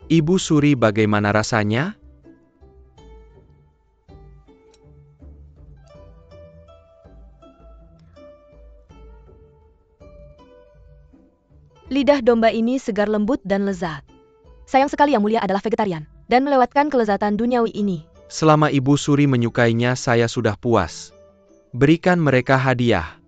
Ibu Suri, bagaimana rasanya? Lidah domba ini segar lembut dan lezat. Sayang sekali Yang Mulia adalah vegetarian dan melewatkan kelezatan duniawi ini. Selama Ibu Suri menyukainya, saya sudah puas. Berikan mereka hadiah.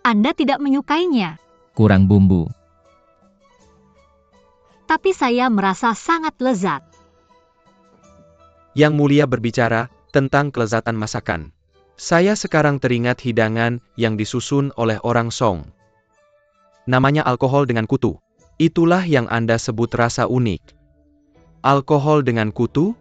Anda tidak menyukainya, Kurang bumbu. tapi saya merasa sangat lezat. Yang Mulia berbicara tentang kelezatan masakan. Saya sekarang teringat hidangan yang disusun oleh orang Song. Namanya alkohol dengan kutu. Itulah yang Anda sebut rasa unik. Alkohol dengan kutu?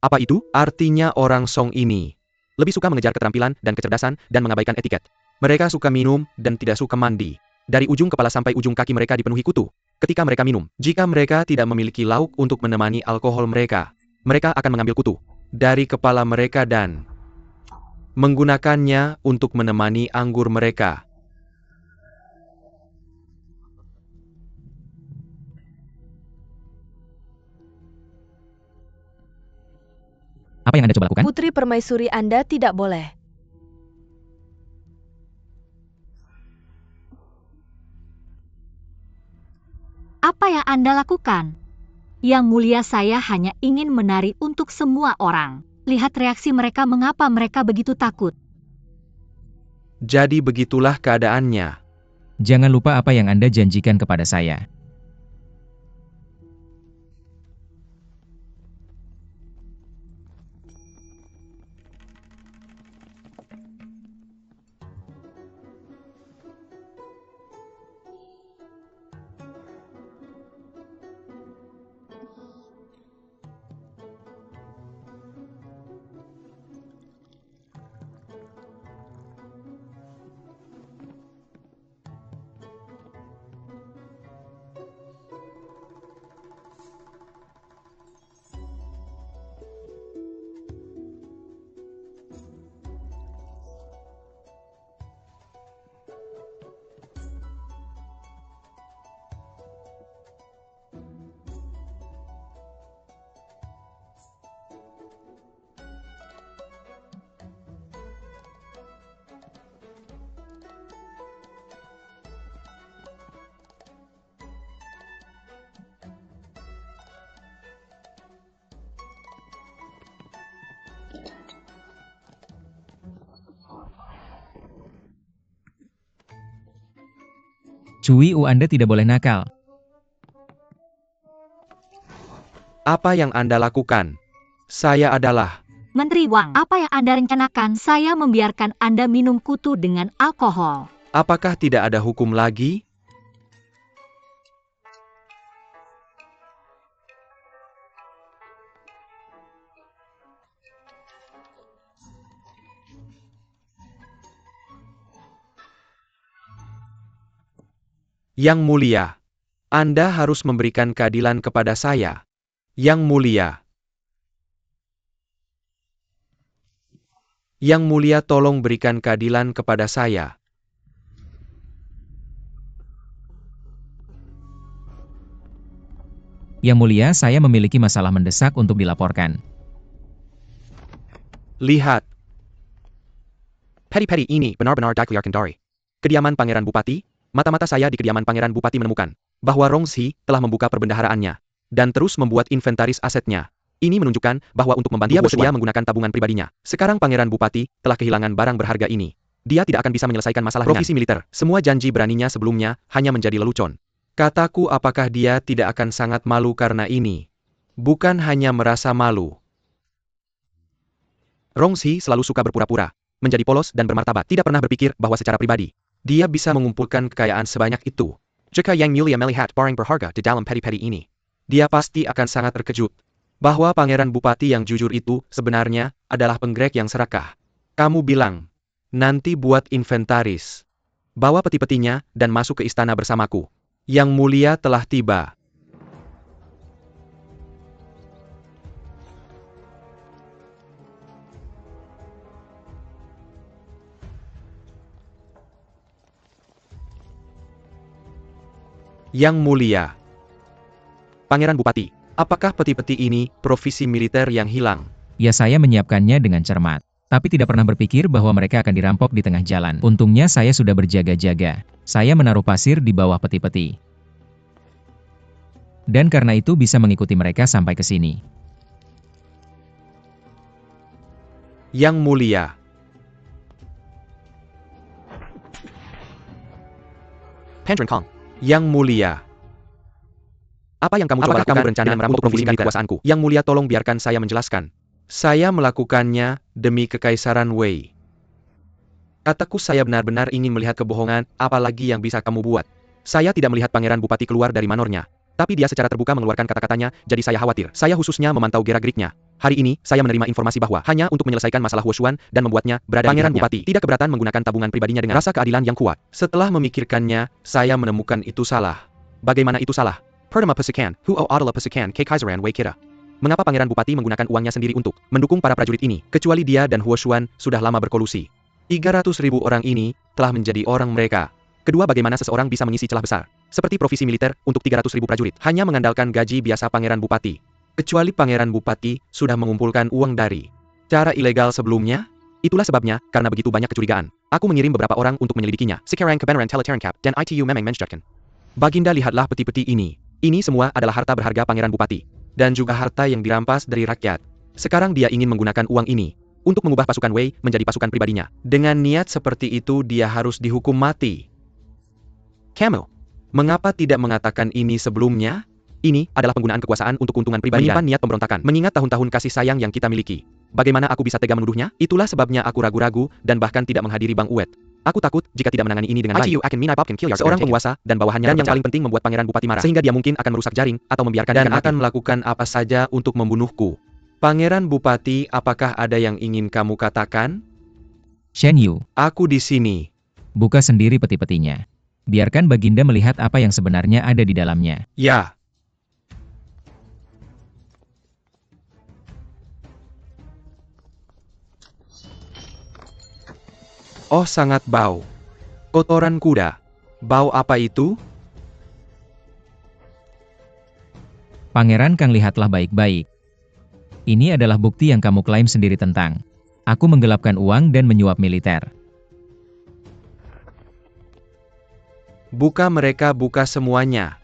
Apa itu? Artinya orang Song ini lebih suka mengejar keterampilan dan kecerdasan dan mengabaikan etiket. Mereka suka minum dan tidak suka mandi. Dari ujung kepala sampai ujung kaki mereka dipenuhi kutu. Ketika mereka minum, jika mereka tidak memiliki lauk untuk menemani alkohol mereka, mereka akan mengambil kutu dari kepala mereka dan menggunakannya untuk menemani anggur mereka. Apa yang Anda coba lakukan? Putri permaisuri Anda tidak boleh. Apa yang Anda lakukan? Yang Mulia, saya hanya ingin menari untuk semua orang. Lihat reaksi mereka, mengapa mereka begitu takut. Jadi begitulah keadaannya. Jangan lupa apa yang Anda janjikan kepada saya. Cui, Anda tidak boleh nakal. Apa yang Anda lakukan? Saya adalah Menteri Wang, apa yang Anda rencanakan? Saya membiarkan Anda minum kutu dengan alkohol. Apakah tidak ada hukum lagi? Yang Mulia, Anda harus memberikan keadilan kepada saya. Yang Mulia. Yang Mulia, tolong berikan keadilan kepada saya. Yang Mulia, saya memiliki masalah mendesak untuk dilaporkan. Lihat. Peri-peri ini benar-benar Daikliar Kendari. Kediaman Pangeran Bupati. Mata-mata saya di kediaman Pangeran Bupati menemukan bahwa Rongxi telah membuka perbendaharaannya dan terus membuat inventaris asetnya. Ini menunjukkan bahwa untuk membantu dia bersedia menggunakan tabungan pribadinya. Sekarang Pangeran Bupati telah kehilangan barang berharga ini. Dia tidak akan bisa menyelesaikan masalah provisi militer. Semua janji beraninya sebelumnya hanya menjadi lelucon. Kataku, apakah dia tidak akan sangat malu karena ini? Bukan hanya merasa malu. Rongxi selalu suka berpura-pura, menjadi polos dan bermartabat, tidak pernah berpikir bahwa secara pribadi dia bisa mengumpulkan kekayaan sebanyak itu. Jika Yang Mulia melihat barang berharga di dalam peri-peri ini, dia pasti akan sangat terkejut bahwa Pangeran Bupati yang jujur itu sebenarnya adalah penggrek yang serakah. Kamu bilang, nanti buat inventaris. Bawa peti-petinya dan masuk ke istana bersamaku. Yang mulia telah tiba. Yang mulia. Pangeran Bupati, apakah peti-peti ini provisi militer yang hilang? Ya, saya menyiapkannya dengan cermat. Tapi tidak pernah berpikir bahwa mereka akan dirampok di tengah jalan. Untungnya saya sudah berjaga-jaga. Saya menaruh pasir di bawah peti-peti. Dan karena itu bisa mengikuti mereka sampai ke sini. Yang mulia. Pandren Kong. Yang mulia. Apa yang kamu coba lakukan? Kamu berencana untuk memulihkan kekuasaanku? Yang mulia, tolong biarkan saya menjelaskan. Saya melakukannya demi kekaisaran Wei. Kataku, saya benar-benar ingin melihat kebohongan, apalagi yang bisa kamu buat. Saya tidak melihat Pangeran Bupati keluar dari manornya. Tapi dia secara terbuka mengeluarkan kata-katanya, jadi saya khawatir. Saya khususnya memantau gerak-geriknya. Hari ini, saya menerima informasi bahwa hanya untuk menyelesaikan masalah Huoshuan dan membuatnya berada di Pangeran Bupati tidak keberatan menggunakan tabungan pribadinya dengan rasa keadilan yang kuat. Setelah memikirkannya, saya menemukan itu salah. Bagaimana itu salah? Pertama Pesukan, Huo adalah Pesukan Kekaisaran Wei kita. Mengapa Pangeran Bupati menggunakan uangnya sendiri untuk mendukung para prajurit ini? Kecuali dia dan Huoshuan sudah lama berkolusi. 300.000 orang ini telah menjadi orang mereka. Kedua, bagaimana seseorang bisa mengisi celah besar seperti provisi militer untuk 300.000 prajurit hanya mengandalkan gaji biasa Pangeran Bupati. Kecuali Pangeran Bupati sudah mengumpulkan uang dari cara ilegal sebelumnya. Itulah sebabnya, karena begitu banyak kecurigaan, aku mengirim beberapa orang untuk menyelidikinya. Sekarang kebenaran Teleterenkap dan ITU memang menjadikan. Baginda, lihatlah peti-peti ini. Ini semua adalah harta berharga Pangeran Bupati. Dan juga harta yang dirampas dari rakyat. Sekarang dia ingin menggunakan uang ini untuk mengubah pasukan Wei menjadi pasukan pribadinya. Dengan niat seperti itu dia harus dihukum mati. Kamu, mengapa tidak mengatakan ini sebelumnya? Ini adalah penggunaan kekuasaan untuk keuntungan pribadi dan menyimpan niat pemberontakan. Mengingat tahun-tahun kasih sayang yang kita miliki. Bagaimana aku bisa tega menuduhnya? Itulah sebabnya aku ragu-ragu dan bahkan tidak menghadiri Bang Uet. Aku takut jika tidak menangani ini dengan baik. Seorang penguasa dan bawahannya dan yang paling penting membuat Pangeran Bupati marah. Sehingga dia mungkin akan merusak jaring atau membiarkan dan akan melakukan apa saja untuk membunuhku. Pangeran Bupati, apakah ada yang ingin kamu katakan? Shen Yu, Aku di sini. buka sendiri peti-petinya. Biarkan Baginda melihat apa yang sebenarnya ada di dalamnya. Ya. Oh, sangat bau. Kotoran kuda. Bau apa itu? Pangeran Kang, lihatlah baik-baik. Ini adalah bukti yang kamu klaim sendiri tentang. Aku menggelapkan uang dan menyuap militer. Buka mereka, buka semuanya.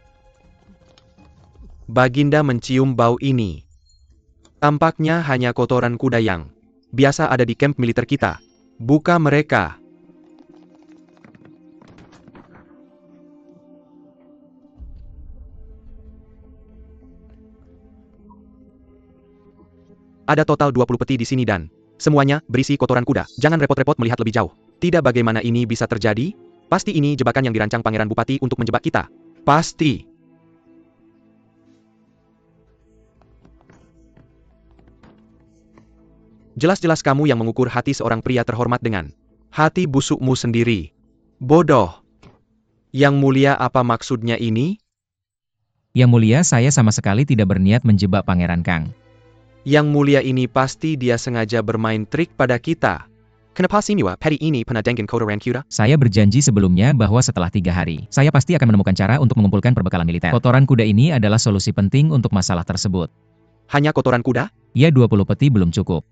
Baginda mencium bau ini. Tampaknya hanya kotoran kuda yang biasa ada di kamp militer kita. Buka mereka. Ada total 20 peti di sini dan semuanya berisi kotoran kuda. Jangan repot-repot melihat lebih jauh. Tidak, bagaimana ini bisa terjadi? Pasti ini jebakan yang dirancang Pangeran Bupati untuk menjebak kita. Pasti. Jelas-jelas kamu yang mengukur hati seorang pria terhormat dengan hati busukmu sendiri. Bodoh. Yang mulia, apa maksudnya ini? Yang mulia, saya sama sekali tidak berniat menjebak Pangeran Kang. Yang mulia, ini pasti dia sengaja bermain trik pada kita. Kenapa semua peti ini pernah dengan kotoran kuda? Saya berjanji sebelumnya bahwa setelah 3 hari, saya pasti akan menemukan cara untuk mengumpulkan perbekalan militer. Kotoran kuda ini adalah solusi penting untuk masalah tersebut. Hanya kotoran kuda? Ya, 20 peti belum cukup.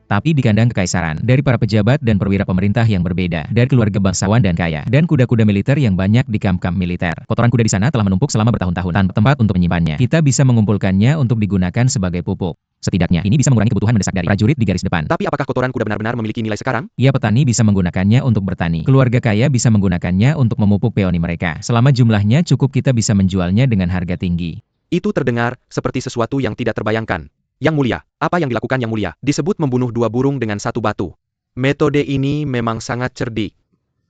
Tapi di kandang kekaisaran, dari para pejabat dan perwira pemerintah yang berbeda, dari keluarga bangsawan dan kaya, dan kuda-kuda militer yang banyak di kamp-kamp militer. Kotoran kuda di sana telah menumpuk selama bertahun-tahun tanpa tempat untuk menyimpannya. Kita bisa mengumpulkannya untuk digunakan sebagai pupuk. Setidaknya, ini bisa mengurangi kebutuhan mendesak dari prajurit di garis depan. Tapi apakah kotoran kuda benar-benar memiliki nilai sekarang? Ya, petani bisa menggunakannya untuk bertani. Keluarga kaya bisa menggunakannya untuk memupuk peoni mereka. Selama jumlahnya cukup, kita bisa menjualnya dengan harga tinggi. Itu terdengar seperti sesuatu yang tidak terbayangkan. Yang mulia, apa yang dilakukan Yang mulia? Disebut membunuh 2 burung dengan 1 batu. Metode ini memang sangat cerdik.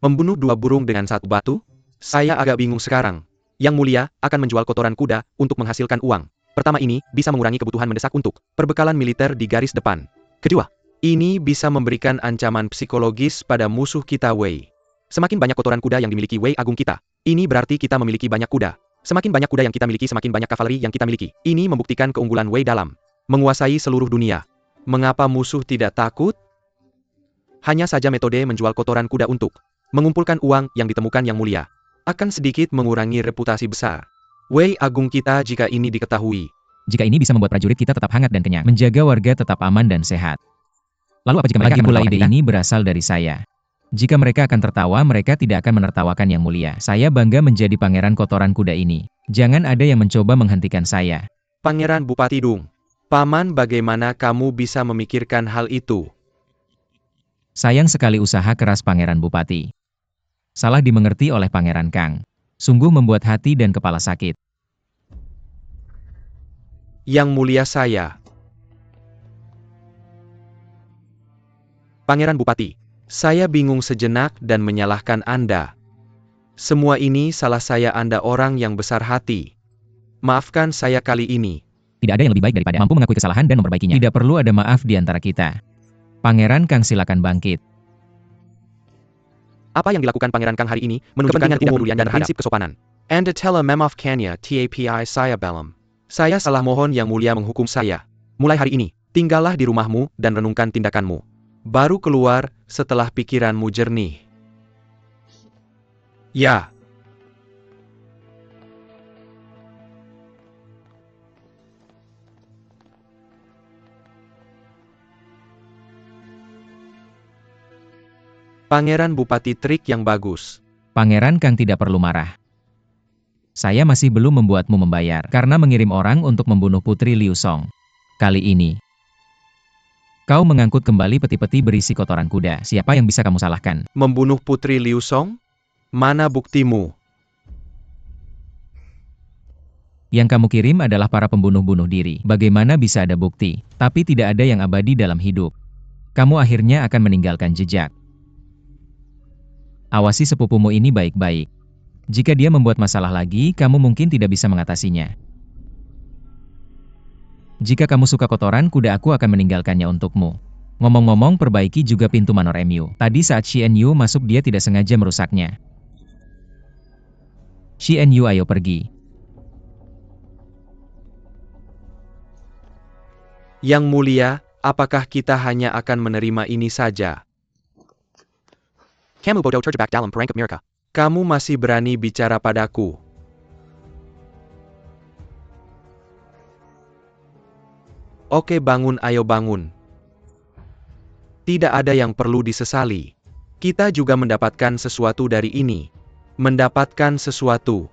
Membunuh 2 burung dengan 1 batu? Saya agak bingung sekarang. Yang mulia akan menjual kotoran kuda untuk menghasilkan uang. Pertama, ini bisa mengurangi kebutuhan mendesak untuk perbekalan militer di garis depan. Kedua, Ini bisa memberikan ancaman psikologis pada musuh kita Wei. Semakin banyak kotoran kuda yang dimiliki Wei Agung kita, ini berarti kita memiliki banyak kuda. Semakin banyak kuda yang kita miliki, semakin banyak kavaleri yang kita miliki. Ini membuktikan keunggulan Wei dalam menguasai seluruh dunia. Mengapa musuh tidak takut? Hanya saja metode menjual kotoran kuda untuk mengumpulkan uang yang ditemukan yang mulia akan sedikit mengurangi reputasi besar Wei Agung kita jika ini diketahui. Jika ini bisa membuat prajurit kita tetap hangat dan kenyang, menjaga warga tetap aman dan sehat. Lalu apa jika mereka pula ide ini berasal dari saya? Jika mereka akan tertawa, mereka tidak akan menertawakan yang mulia. Saya bangga menjadi pangeran kotoran kuda ini. Jangan ada yang mencoba menghentikan saya. Pangeran Bupati Dung, Paman, bagaimana kamu bisa memikirkan hal itu? Sayang sekali usaha keras Pangeran Bupati. Salah dimengerti oleh Pangeran Kang. Sungguh membuat hati dan kepala sakit. Yang mulia saya. Pangeran Bupati, saya bingung sejenak dan menyalahkan Anda. Semua ini salah saya, Anda orang yang besar hati. Maafkan saya kali ini. Tidak ada yang lebih baik daripada mampu mengakui kesalahan dan memperbaikinya. Tidak perlu ada maaf di antara kita. Pangeran Kang, silakan bangkit. Apa yang dilakukan Pangeran Kang hari ini menunjukkan ketidakpedulian dan prinsip kesopanan. Anda telah memaafkannya, TAPI saya belum. Saya salah, mohon yang mulia menghukum saya. Mulai hari ini, tinggallah di rumahmu dan renungkan tindakanmu. Baru keluar setelah pikiranmu jernih. Ya. Pangeran Bupati, trik yang bagus. Pangeran Kang tidak perlu marah. Saya masih belum membuatmu membayar karena mengirim orang untuk membunuh Putri Liu Song. Kali ini, kau mengangkut kembali peti-peti berisi kotoran kuda. Siapa yang bisa kamu salahkan? Membunuh Putri Liu Song? Mana buktimu? Yang kamu kirim adalah para pembunuh-bunuh diri. Bagaimana bisa ada bukti? Tapi tidak ada yang abadi dalam hidup. Kamu akhirnya akan meninggalkan jejak. Awasi sepupumu ini baik-baik. Jika dia membuat masalah lagi, kamu mungkin tidak bisa mengatasinya. Jika kamu suka kotoran kuda, aku akan meninggalkannya untukmu. Ngomong-ngomong, perbaiki juga pintu Manor MU. Tadi saat Xian Yu masuk, dia tidak sengaja merusaknya. Xian Yu, ayo pergi. Yang mulia, apakah kita hanya akan menerima ini saja? Kamu bodoh terjebak dalam perangkap mereka. Kamu masih berani bicara padaku. Oke, bangun, ayo bangun. Tidak ada yang perlu disesali. Kita juga mendapatkan sesuatu dari ini. Mendapatkan sesuatu.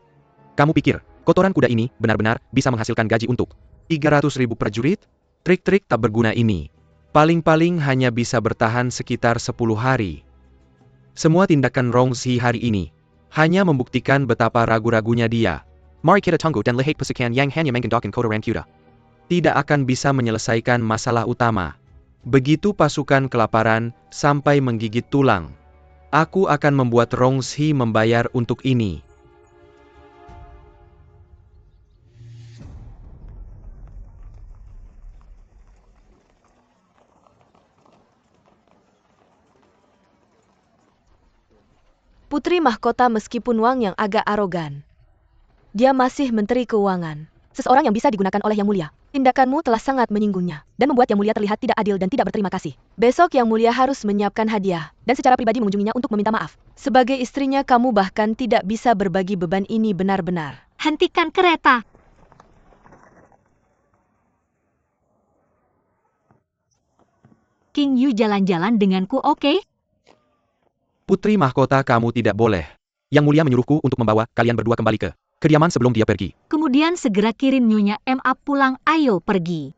Kamu pikir, kotoran kuda ini benar-benar bisa menghasilkan gaji untuk 300.000 prajurit? Trik-trik tak berguna ini paling-paling hanya bisa bertahan sekitar 10 hari. Semua tindakan Rong Zhi hari ini hanya membuktikan betapa ragu-ragunya dia. Mari kita tunggu dan lihat pasukan yang hanya mengandalkan kotoran kuda tidak akan bisa menyelesaikan masalah utama. Begitu pasukan kelaparan sampai menggigit tulang, aku akan membuat Rong Zhi membayar untuk ini. Putri Mahkota meskipun Wang yang agak arogan. Dia masih Menteri Keuangan. Seseorang yang bisa digunakan oleh Yang Mulia. Tindakanmu telah sangat menyinggungnya, dan membuat Yang Mulia terlihat tidak adil dan tidak berterima kasih. Besok Yang Mulia harus menyiapkan hadiah, dan secara pribadi mengunjunginya untuk meminta maaf. Sebagai istrinya, kamu bahkan tidak bisa berbagi beban ini benar-benar. Hentikan kereta. King Yu jalan-jalan denganku, oke? Putri Mahkota, kamu tidak boleh. Yang Mulia menyuruhku untuk membawa kalian berdua kembali ke kediaman sebelum dia pergi. Kemudian segera kirim Nyonya MA pulang, ayo pergi.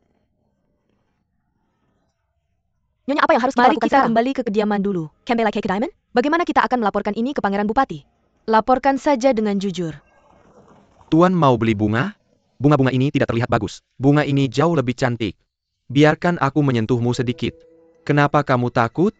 Nyonya, apa yang harus Mari kita lakukan kita sekarang? Kembali ke kediaman dulu. Campbell Cake Diamond? Bagaimana kita akan melaporkan ini ke Pangeran Bupati? Laporkan saja dengan jujur. Tuan mau beli bunga? Bunga-bunga ini tidak terlihat bagus. Bunga ini jauh lebih cantik. Biarkan aku menyentuhmu sedikit. Kenapa kamu takut?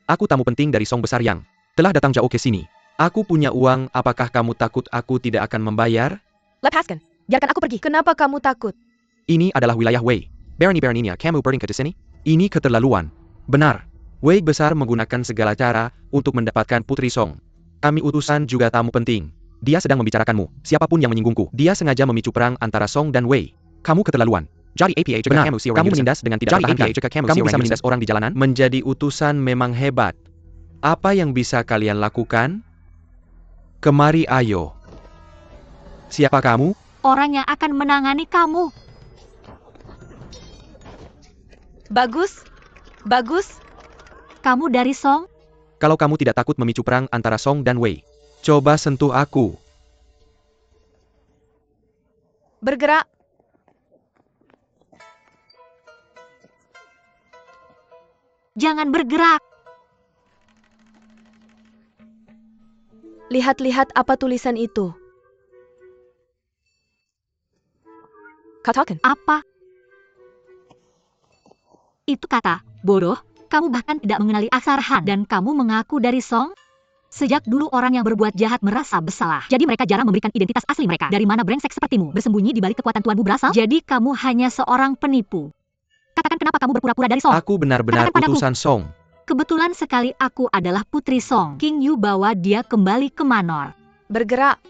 Aku tamu penting dari Song Besar yang telah datang jauh ke sini. Aku punya uang, apakah kamu takut aku tidak akan membayar? Lepaskan. Biarkan aku pergi. Kenapa kamu takut? Ini adalah wilayah Wei. Berani-beraninya kamu berdiri ke sini? Ini keterlaluan. Benar. Wei besar menggunakan segala cara untuk mendapatkan Putri Song. Kami utusan juga tamu penting. Dia sedang membicarakanmu. Siapapun yang menyinggungku, dia sengaja memicu perang antara Song dan Wei. Kamu keterlaluan. Benar, kamu menindas dengan tidak tertahankan. Kamu bisa menindas orang di jalanan. Menjadi utusan memang hebat. Apa yang bisa kalian lakukan? Kemari ayo. Siapa kamu? Orang yang akan menangani kamu. Bagus. Bagus. Kamu dari Song? Kalau kamu tidak takut memicu perang antara Song dan Wei, coba sentuh aku. Bergerak. Jangan bergerak. Lihat-lihat apa tulisan itu. Katakan. Apa? Itu kata, bodoh. Kamu bahkan tidak mengenali aksara Han dan kamu mengaku dari Song? Sejak dulu orang yang berbuat jahat merasa bersalah. Jadi mereka jarang memberikan identitas asli mereka. Dari mana brengsek sepertimu bersembunyi di balik kekuatan tuanmu berasal? Jadi kamu hanya seorang penipu. Katakan kenapa kamu berpura-pura dari Song? Aku benar-benar Katakan padaku. utusan Song. Kebetulan sekali aku adalah putri Song. King Yu bawa dia kembali ke Manor. Bergerak.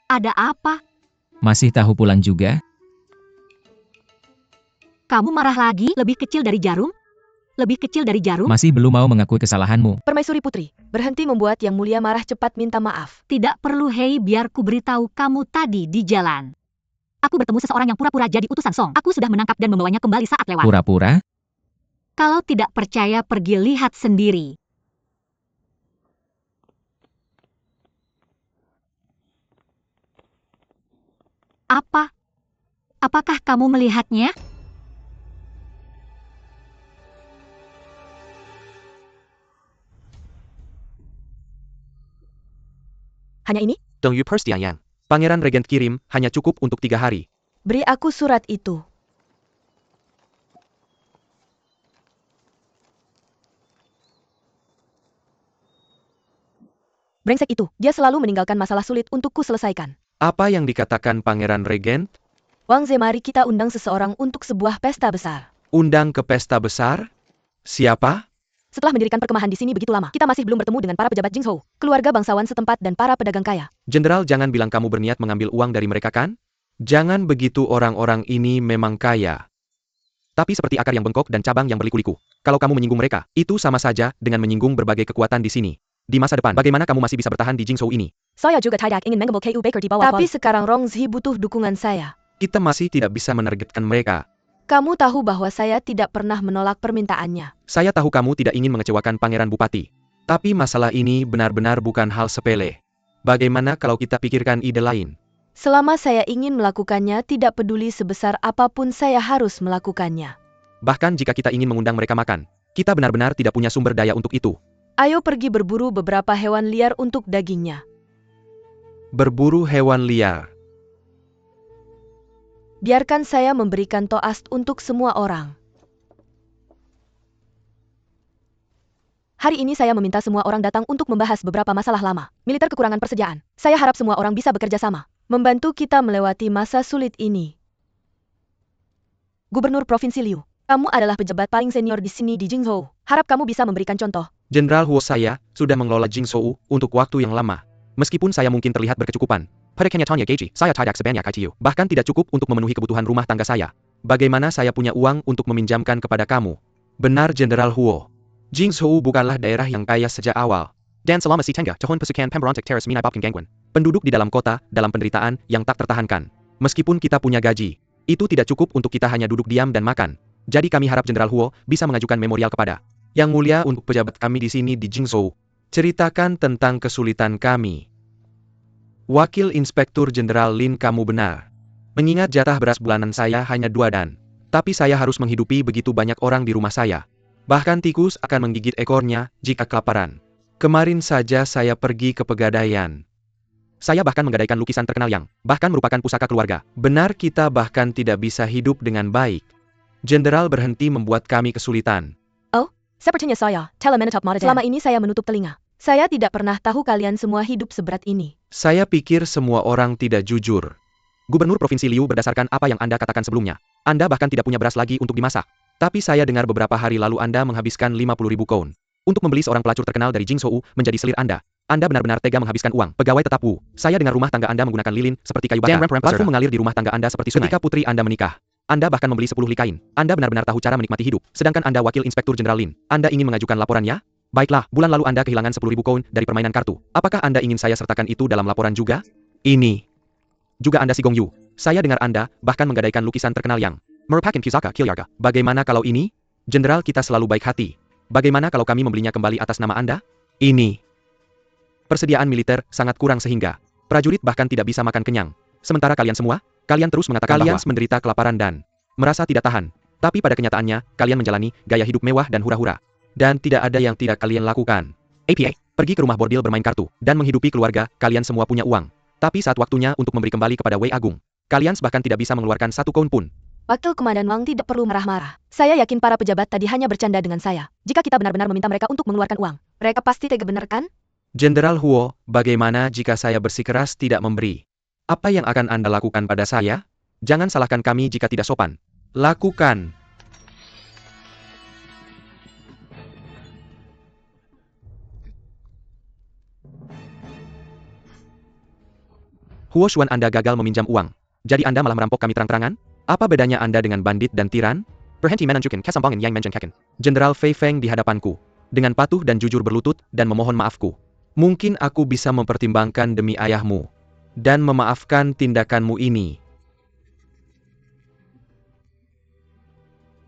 Ada apa? Masih tahu pulang juga? Kamu marah lagi? Lebih kecil dari jarum? Lebih kecil dari jarum? Masih belum mau mengakui kesalahanmu. Permaisuri Putri, berhenti membuat Yang Mulia marah, cepat minta maaf. Tidak perlu, hei, biar ku beritahu kamu tadi di jalan. Aku bertemu seseorang yang pura-pura jadi utusan Song. Aku sudah menangkap dan membawanya kembali saat lewat. Pura-pura? Kalau tidak percaya, pergi lihat sendiri. Apa? Apakah kamu melihatnya? Hanya ini? Dong Yu Perstianyang. Pangeran Regent kirim, hanya cukup untuk 3 hari. Beri aku surat itu. Brengsek itu, dia selalu meninggalkan masalah sulit untukku selesaikan. Apa yang dikatakan Pangeran Regent? Wang Ze, mari kita undang seseorang untuk sebuah pesta besar. Undang ke pesta besar? Siapa? Setelah mendirikan perkemahan di sini begitu lama, kita masih belum bertemu dengan para pejabat Jingzhou, keluarga bangsawan setempat dan para pedagang kaya. Jenderal, jangan bilang kamu berniat mengambil uang dari mereka kan? Jangan begitu, orang-orang ini memang kaya. Tapi seperti akar yang bengkok dan cabang yang berliku-liku. Kalau kamu menyinggung mereka, itu sama saja dengan menyinggung berbagai kekuatan di sini. Di masa depan, bagaimana kamu masih bisa bertahan di Jingzhou ini? Saya juga tidak ingin mengambil KU Baker di bawah. Tapi sekarang Rong Zhi butuh dukungan saya. Kita masih tidak bisa menargetkan mereka. Kamu tahu bahwa saya tidak pernah menolak permintaannya. Saya tahu kamu tidak ingin mengecewakan Pangeran Bupati. Tapi masalah ini benar-benar bukan hal sepele. Bagaimana kalau kita pikirkan ide lain? Selama saya ingin melakukannya, tidak peduli sebesar apapun saya harus melakukannya. Bahkan jika kita ingin mengundang mereka makan, kita benar-benar tidak punya sumber daya untuk itu. Ayo pergi berburu beberapa hewan liar untuk dagingnya. Berburu hewan liar. Biarkan saya memberikan toast untuk semua orang. Hari ini saya meminta semua orang datang untuk membahas beberapa masalah lama. Militer kekurangan persediaan. Saya harap semua orang bisa bekerja sama, membantu kita melewati masa sulit ini. Gubernur Provinsi Liu, kamu adalah pejabat paling senior di sini di Jingzhou. Harap kamu bisa memberikan contoh. Jenderal Huo, saya sudah mengelola Jingzhou untuk waktu yang lama. Meskipun saya mungkin terlihat berkecukupan, pada kenyataannya Geji, saya tidak sebanyak ICU. Bahkan tidak cukup untuk memenuhi kebutuhan rumah tangga saya. Bagaimana saya punya uang untuk meminjamkan kepada kamu? Benar, Jenderal Huo. Jingzhou bukanlah daerah yang kaya sejak awal. Dan selama si Tengah, tahun pesukian pemberontak teroris Minai Babkin Gangguan. Penduduk di dalam kota, dalam penderitaan yang tak tertahankan. Meskipun kita punya gaji, itu tidak cukup untuk kita hanya duduk diam dan makan. Jadi kami harap Jenderal Huo bisa mengajukan memorial kepada Yang Mulia untuk pejabat kami di sini di Jingzhou. Ceritakan tentang kesulitan kami. Wakil Inspektur Jenderal Lin, kamu benar. Mengingat jatah beras bulanan saya hanya 2 dan. Tapi saya harus menghidupi begitu banyak orang di rumah saya. Bahkan tikus akan menggigit ekornya jika kelaparan. Kemarin saja saya pergi ke pegadaian. Saya bahkan menggadaikan lukisan terkenal yang bahkan merupakan pusaka keluarga. Benar, kita bahkan tidak bisa hidup dengan baik. Jenderal berhenti membuat kami kesulitan. Oh, Sepertinya saya telah menetap mata. Selama ini saya menutup telinga. Saya tidak pernah tahu kalian semua hidup seberat ini. Saya pikir semua orang tidak jujur. Gubernur Provinsi Liu berdasarkan apa yang Anda katakan sebelumnya. Anda bahkan tidak punya beras lagi untuk dimasak. Tapi saya dengar beberapa hari lalu Anda menghabiskan 50.000 koin untuk membeli seorang pelacur terkenal dari Jingzhou menjadi selir Anda. Anda benar-benar tega menghabiskan uang. Pegawai tetap Wu. Saya dengar rumah tangga Anda menggunakan lilin seperti kayu bakar. Parfum mengalir di rumah tangga Anda seperti sungai. Ketika putri Anda menikah, Anda bahkan membeli 10 likain. Anda benar-benar tahu cara menikmati hidup. Sedangkan Anda wakil Inspektur Jenderal Lin. Anda ingin mengajukan laporannya? Baiklah, bulan lalu Anda kehilangan 10.000 koin dari permainan kartu. Apakah Anda ingin saya sertakan itu dalam laporan juga? Ini juga Anda si Gong Yu. Saya dengar Anda bahkan menggadaikan lukisan terkenal yang merupakan Pusaka Kilyarga. Bagaimana kalau ini? Jenderal kita selalu baik hati. Bagaimana kalau kami membelinya kembali atas nama Anda? Ini persediaan militer sangat kurang sehingga prajurit bahkan tidak bisa makan kenyang. Sementara kalian semua, kalian terus mengatakan kalian menderita kelaparan dan merasa tidak tahan. Tapi pada kenyataannya, kalian menjalani gaya hidup mewah dan hura-hura. Dan tidak ada yang tidak kalian lakukan. APA, pergi ke rumah bordil bermain kartu, dan menghidupi keluarga, kalian semua punya uang. Tapi saat waktunya untuk memberi kembali kepada Wei Agung, kalian bahkan tidak bisa mengeluarkan 1 koin pun. Wakil Komandan Wang tidak perlu marah-marah. Saya yakin para pejabat tadi hanya bercanda dengan saya. Jika kita benar-benar meminta mereka untuk mengeluarkan uang, mereka pasti tega, benar kan? Jenderal Huo, bagaimana jika saya bersikeras tidak memberi? Apa yang akan Anda lakukan pada saya? Jangan salahkan kami jika tidak sopan. Lakukan. Huo Xuan, Anda gagal meminjam uang. Jadi Anda malah merampok kami terang-terangan? Apa bedanya Anda dengan bandit dan tiran? Berhenti menunjukkan kesombongan yang menjengkelkan. Jenderal Fei Feng di hadapanku. Dengan patuh dan jujur berlutut dan memohon maafku. Mungkin aku bisa mempertimbangkan demi ayahmu. Dan memaafkan tindakanmu ini.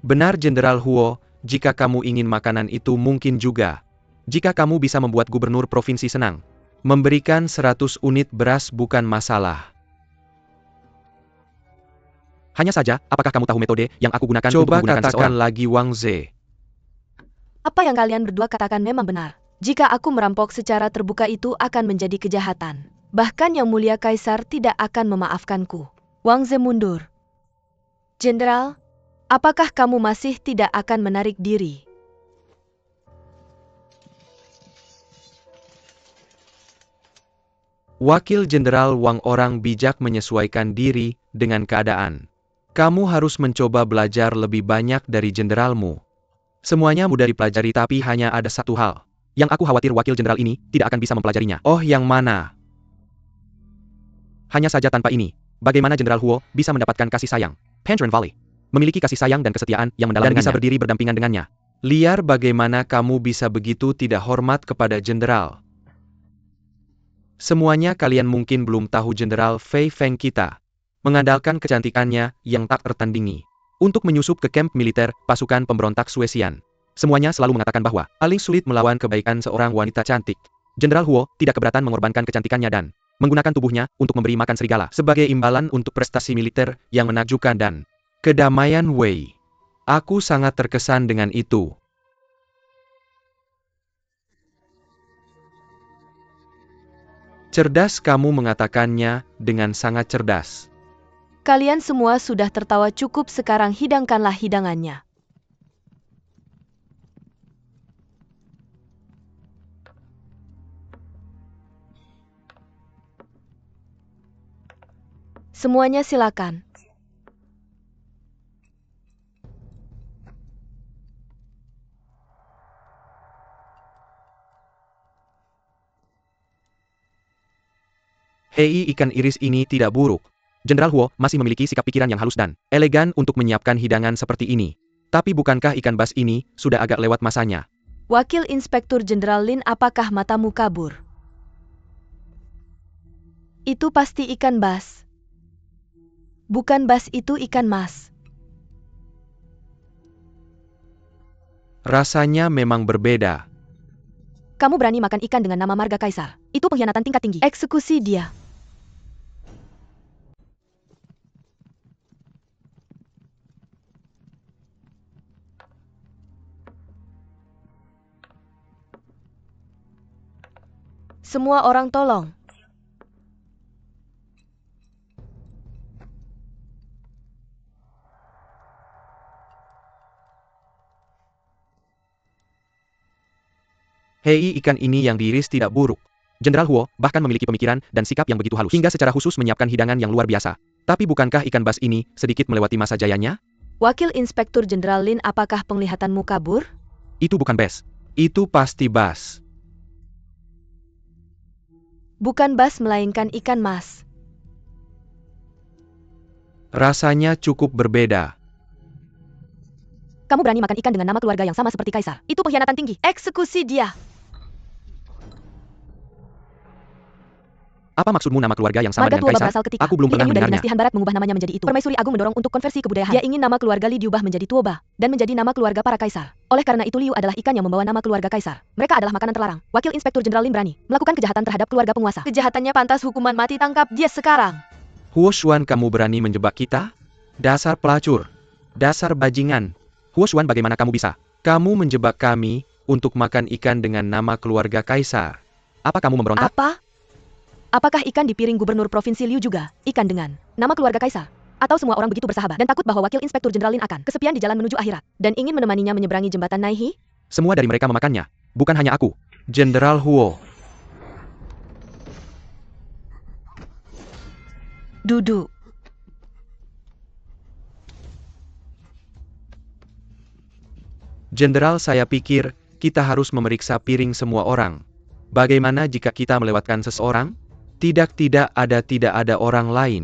Benar Jenderal Huo, jika kamu ingin makanan itu mungkin juga. Jika kamu bisa membuat gubernur provinsi senang. Memberikan 100 unit beras bukan masalah. Hanya saja, apakah kamu tahu metode yang aku gunakan untuk menggunakan seseorang? Coba katakan lagi Wang Ze. Apa yang kalian berdua katakan memang benar. Jika aku merampok secara terbuka itu akan menjadi kejahatan. Bahkan Yang Mulia Kaisar tidak akan memaafkanku. Wang Ze mundur. Jenderal, apakah kamu masih tidak akan menarik diri? Wakil Jenderal Wang, orang bijak menyesuaikan diri dengan keadaan. Kamu harus mencoba belajar lebih banyak dari jenderalmu. Semuanya mudah dipelajari, tapi hanya ada satu hal yang aku khawatir wakil jenderal ini tidak akan bisa mempelajarinya. Oh, yang mana? Hanya saja tanpa ini, bagaimana Jenderal Huo bisa mendapatkan kasih sayang? Pandren Valley memiliki kasih sayang dan kesetiaan yang mendalam dan bisa berdiri berdampingan dengannya. Liar, bagaimana kamu bisa begitu tidak hormat kepada jenderal? Semuanya kalian mungkin belum tahu Jenderal Fei Feng kita mengandalkan kecantikannya yang tak tertandingi untuk menyusup ke kamp militer pasukan pemberontak Suesian. Semuanya selalu mengatakan bahwa paling sulit melawan kebaikan seorang wanita cantik. Jenderal Huo tidak keberatan mengorbankan kecantikannya dan menggunakan tubuhnya untuk memberi makan serigala sebagai imbalan untuk prestasi militer yang menakjubkan dan kedamaian Wei. Aku sangat terkesan dengan itu. Cerdas, kamu mengatakannya dengan sangat cerdas. Kalian semua sudah tertawa cukup, sekarang hidangkanlah hidangannya. Semuanya silakan. Hei, ikan iris ini tidak buruk. Jenderal Huo masih memiliki sikap pikiran yang halus dan elegan untuk menyiapkan hidangan seperti ini. Tapi bukankah ikan bas ini sudah agak lewat masanya? Wakil Inspektur Jenderal Lin, apakah matamu kabur? Itu pasti ikan bas. Bukan bas, itu ikan mas. Rasanya memang berbeda. Kamu berani makan ikan dengan nama marga Kaisar. Itu pengkhianatan tingkat tinggi. Eksekusi dia. Semua orang tolong. Hei, ikan ini yang diiris tidak buruk. Jenderal Huo bahkan memiliki pemikiran dan sikap yang begitu halus hingga secara khusus menyiapkan hidangan yang luar biasa. Tapi bukankah ikan bas ini sedikit melewati masa jayanya? Wakil Inspektur Jenderal Lin, apakah penglihatanmu kabur? Itu bukan bas. Itu pasti bas. Bukan bas melainkan ikan mas. Rasanya cukup berbeda. Kamu berani makan ikan dengan nama keluarga yang sama seperti Kaisar. Itu pengkhianatan tinggi. Eksekusi dia. Apa maksudmu nama keluarga yang sama Marga dengan Tuoba Kaisar? berasal ketika Aku belum Li pernah Enyu dari mendengarnya. dinasti Han Barat mengubah namanya menjadi itu. Permaisuri Agung mendorong untuk konversi kebudayaan. Dia ingin nama keluarga Li diubah menjadi Tuoba dan menjadi nama keluarga para kaisar. Oleh karena itu Liu adalah ikan yang membawa nama keluarga kaisar. Mereka adalah makanan terlarang. Wakil Inspektur Jenderal Lin berani melakukan kejahatan terhadap keluarga penguasa. Kejahatannya pantas hukuman mati, tangkap dia sekarang. Huo Xuan, kamu berani menjebak kita? Dasar pelacur. Dasar bajingan. Huo Xuan, bagaimana kamu bisa? Kamu menjebak kami untuk makan ikan dengan nama keluarga kaisar. Apa kamu memberontak? Apa? Apakah ikan di piring Gubernur Provinsi Liu juga ikan dengan nama keluarga kaisar? Atau semua orang begitu bersahabat dan takut bahwa Wakil Inspektur Jenderal Lin akan kesepian di jalan menuju akhirat dan ingin menemaninya menyeberangi jembatan Naihi? Semua dari mereka memakannya. Bukan hanya aku. Jenderal Huo. Duduk. Jenderal, saya pikir kita harus memeriksa piring semua orang. Bagaimana jika kita melewatkan seseorang? Tidak ada orang lain.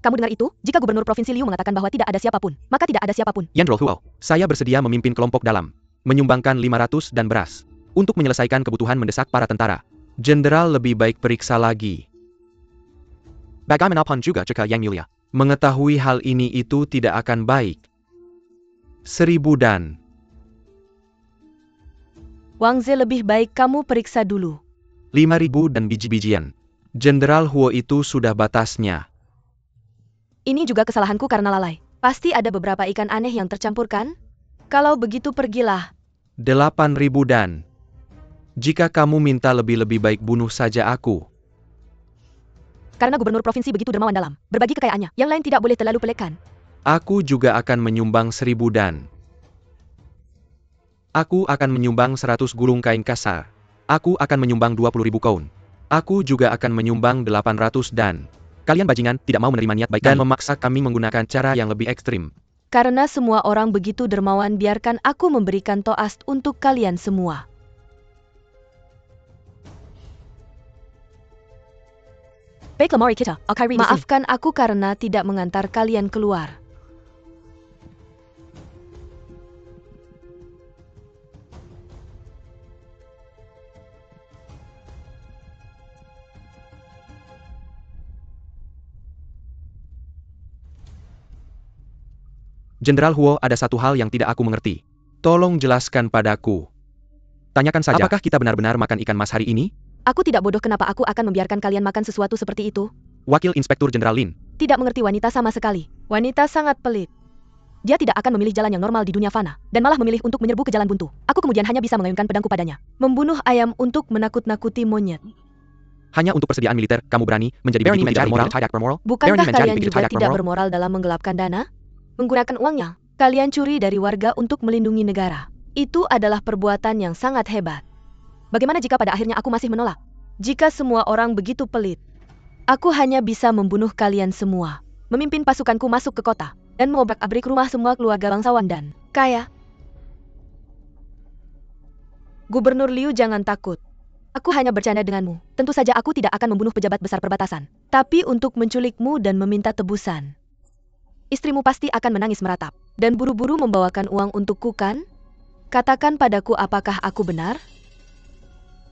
Kamu dengar itu? Jika Gubernur Provinsi Liu mengatakan bahwa tidak ada siapapun, maka tidak ada siapapun. Jenderal Huo, saya bersedia memimpin kelompok dalam, menyumbangkan 500 dan beras, untuk menyelesaikan kebutuhan mendesak para tentara. Jenderal, lebih baik periksa lagi. Bagaimanapun juga jika Yang Mulia mengetahui hal ini, itu tidak akan baik. 1000 dan. Wang Ze, lebih baik kamu periksa dulu. 5000 dan biji-bijian. Jenderal Huo, itu sudah batasnya. Ini juga kesalahanku karena lalai. Pasti ada beberapa ikan aneh yang tercampur kan? Kalau begitu pergilah. 8000 dan. Jika kamu minta lebih baik bunuh saja aku. Karena Gubernur Provinsi begitu dermawan dalam berbagi kekayaannya, yang lain tidak boleh terlalu pelik kan? Aku juga akan menyumbang 1000 dan. Aku akan menyumbang 100 gulung kain kasar. Aku akan menyumbang 20.000 koun. Aku juga akan menyumbang 800 dan. Kalian bajingan tidak mau menerima niat baik dan memaksa kami menggunakan cara yang lebih ekstrim. Karena semua orang begitu dermawan, biarkan aku memberikan toast untuk kalian semua. Baiklah, mari kita akhiri di sini. Maafkan aku karena tidak mengantar kalian keluar. Jenderal Huo, ada satu hal yang tidak aku mengerti. Tolong jelaskan padaku. Tanyakan saja, apakah kita benar-benar makan ikan mas hari ini? Aku tidak bodoh, kenapa aku akan membiarkan kalian makan sesuatu seperti itu? Wakil Inspektur Jenderal Lin. Tidak mengerti wanita sama sekali. Wanita sangat pelit. Dia tidak akan memilih jalan yang normal di dunia fana, dan malah memilih untuk menyerbu ke jalan buntu. Aku kemudian hanya bisa mengayunkan pedangku padanya. Membunuh ayam untuk menakut-nakuti monyet. Hanya untuk persediaan militer, kamu berani menjadi begitu tidak bermoral? Bukankah kalian juga tidak bermoral dalam menggelapkan dana? Menggunakan uangnya, kalian curi dari warga untuk melindungi negara. Itu adalah perbuatan yang sangat hebat. Bagaimana jika pada akhirnya aku masih menolak? Jika semua orang begitu pelit, aku hanya bisa membunuh kalian semua, memimpin pasukanku masuk ke kota, dan mengobrak-abrik rumah semua keluarga bangsawan dan kaya. Gubernur Liu, jangan takut. Aku hanya bercanda denganmu. Tentu saja aku tidak akan membunuh pejabat besar perbatasan, tapi untuk menculikmu dan meminta tebusan. Istrimu pasti akan menangis meratap, dan buru-buru membawakan uang untukku kan? Katakan padaku, apakah aku benar?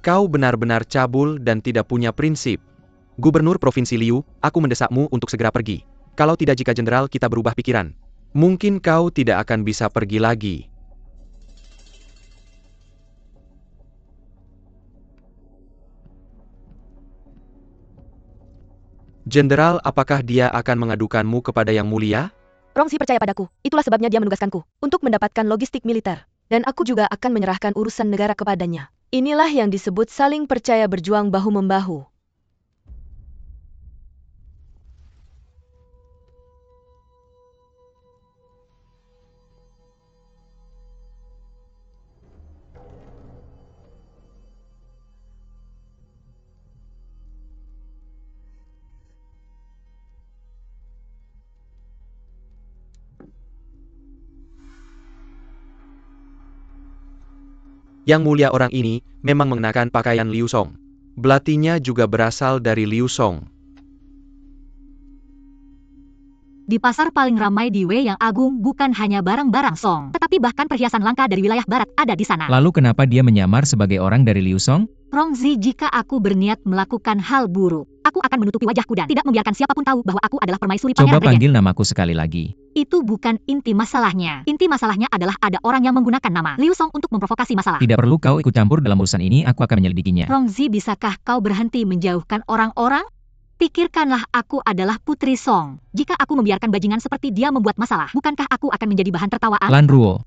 Kau benar-benar cabul dan tidak punya prinsip. Gubernur Provinsi Liu, aku mendesakmu untuk segera pergi. Kalau tidak, jika jenderal kita berubah pikiran, mungkin kau tidak akan bisa pergi lagi. Jenderal, apakah dia akan mengadukanmu kepada Yang Mulia? Rongxi percaya padaku, itulah sebabnya dia menugaskanku untuk mendapatkan logistik militer. Dan aku juga akan menyerahkan urusan negara kepadanya. Inilah yang disebut saling percaya, berjuang bahu-membahu. Yang mulia orang ini memang mengenakan pakaian Liu Song. Belatinya juga berasal dari Liu Song. Di pasar paling ramai di Wei yang Agung bukan hanya barang-barang Song, tetapi bahkan perhiasan langka dari wilayah barat ada di sana. Lalu kenapa dia menyamar sebagai orang dari Liu Song? Rongzi, jika aku berniat melakukan hal buruk, aku akan menutupi wajahku dan tidak membiarkan siapapun tahu bahwa aku adalah permaisuri Coba Pangeran Brilliant. panggil namaku sekali lagi. Itu bukan inti masalahnya. Inti masalahnya adalah ada orang yang menggunakan nama Liu Song untuk memprovokasi masalah. Tidak perlu kau ikut campur dalam urusan ini, aku akan menyelidikinya. Rongzi, bisakah kau berhenti menjauhkan orang-orang? Pikirkanlah, aku adalah Putri Song. Jika aku membiarkan bajingan seperti dia membuat masalah, bukankah aku akan menjadi bahan tertawaan? Lan Ruo,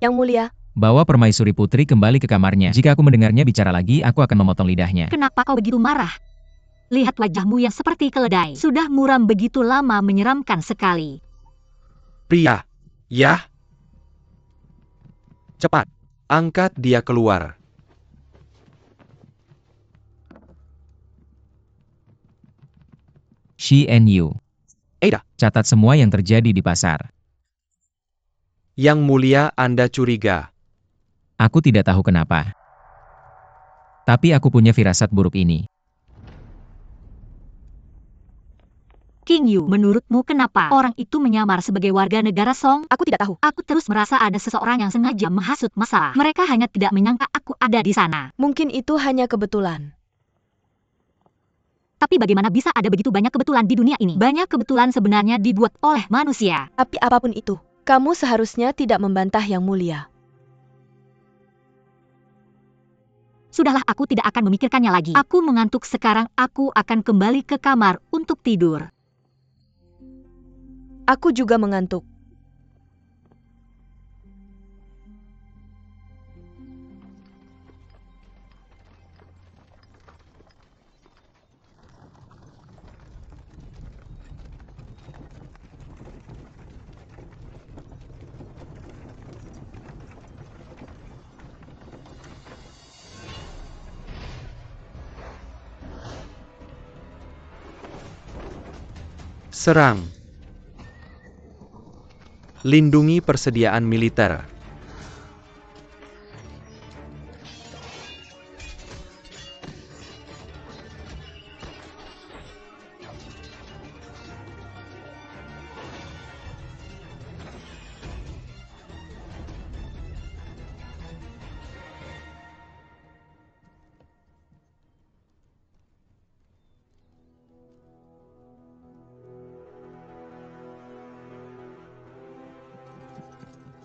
Yang mulia, bawa permaisuri putri kembali ke kamarnya. Jika aku mendengarnya bicara lagi, aku akan memotong lidahnya. Kenapa kau begitu marah? Lihat wajahmu yang seperti keledai. Sudah muram begitu lama, menyeramkan sekali. Pria, ya. Cepat, angkat dia keluar. Shi and Yu. Ada. Catat semua yang terjadi di pasar. Yang mulia, Anda curiga. Aku tidak tahu kenapa. Tapi aku punya firasat buruk ini. King Yu, menurutmu kenapa orang itu menyamar sebagai warga negara Song? aku tidak tahu. Aku terus merasa ada seseorang yang sengaja menghasut masalah. Mereka hanya tidak menyangka aku ada di sana. Mungkin itu hanya kebetulan. Tapi bagaimana bisa ada begitu banyak kebetulan di dunia ini? Banyak kebetulan sebenarnya dibuat oleh manusia. Tapi apapun itu, kamu seharusnya tidak membantah Yang Mulia. Sudahlah, aku tidak akan memikirkannya lagi. Aku mengantuk sekarang, aku akan kembali ke kamar untuk tidur. Aku juga mengantuk. Serang. Lindungi persediaan militer.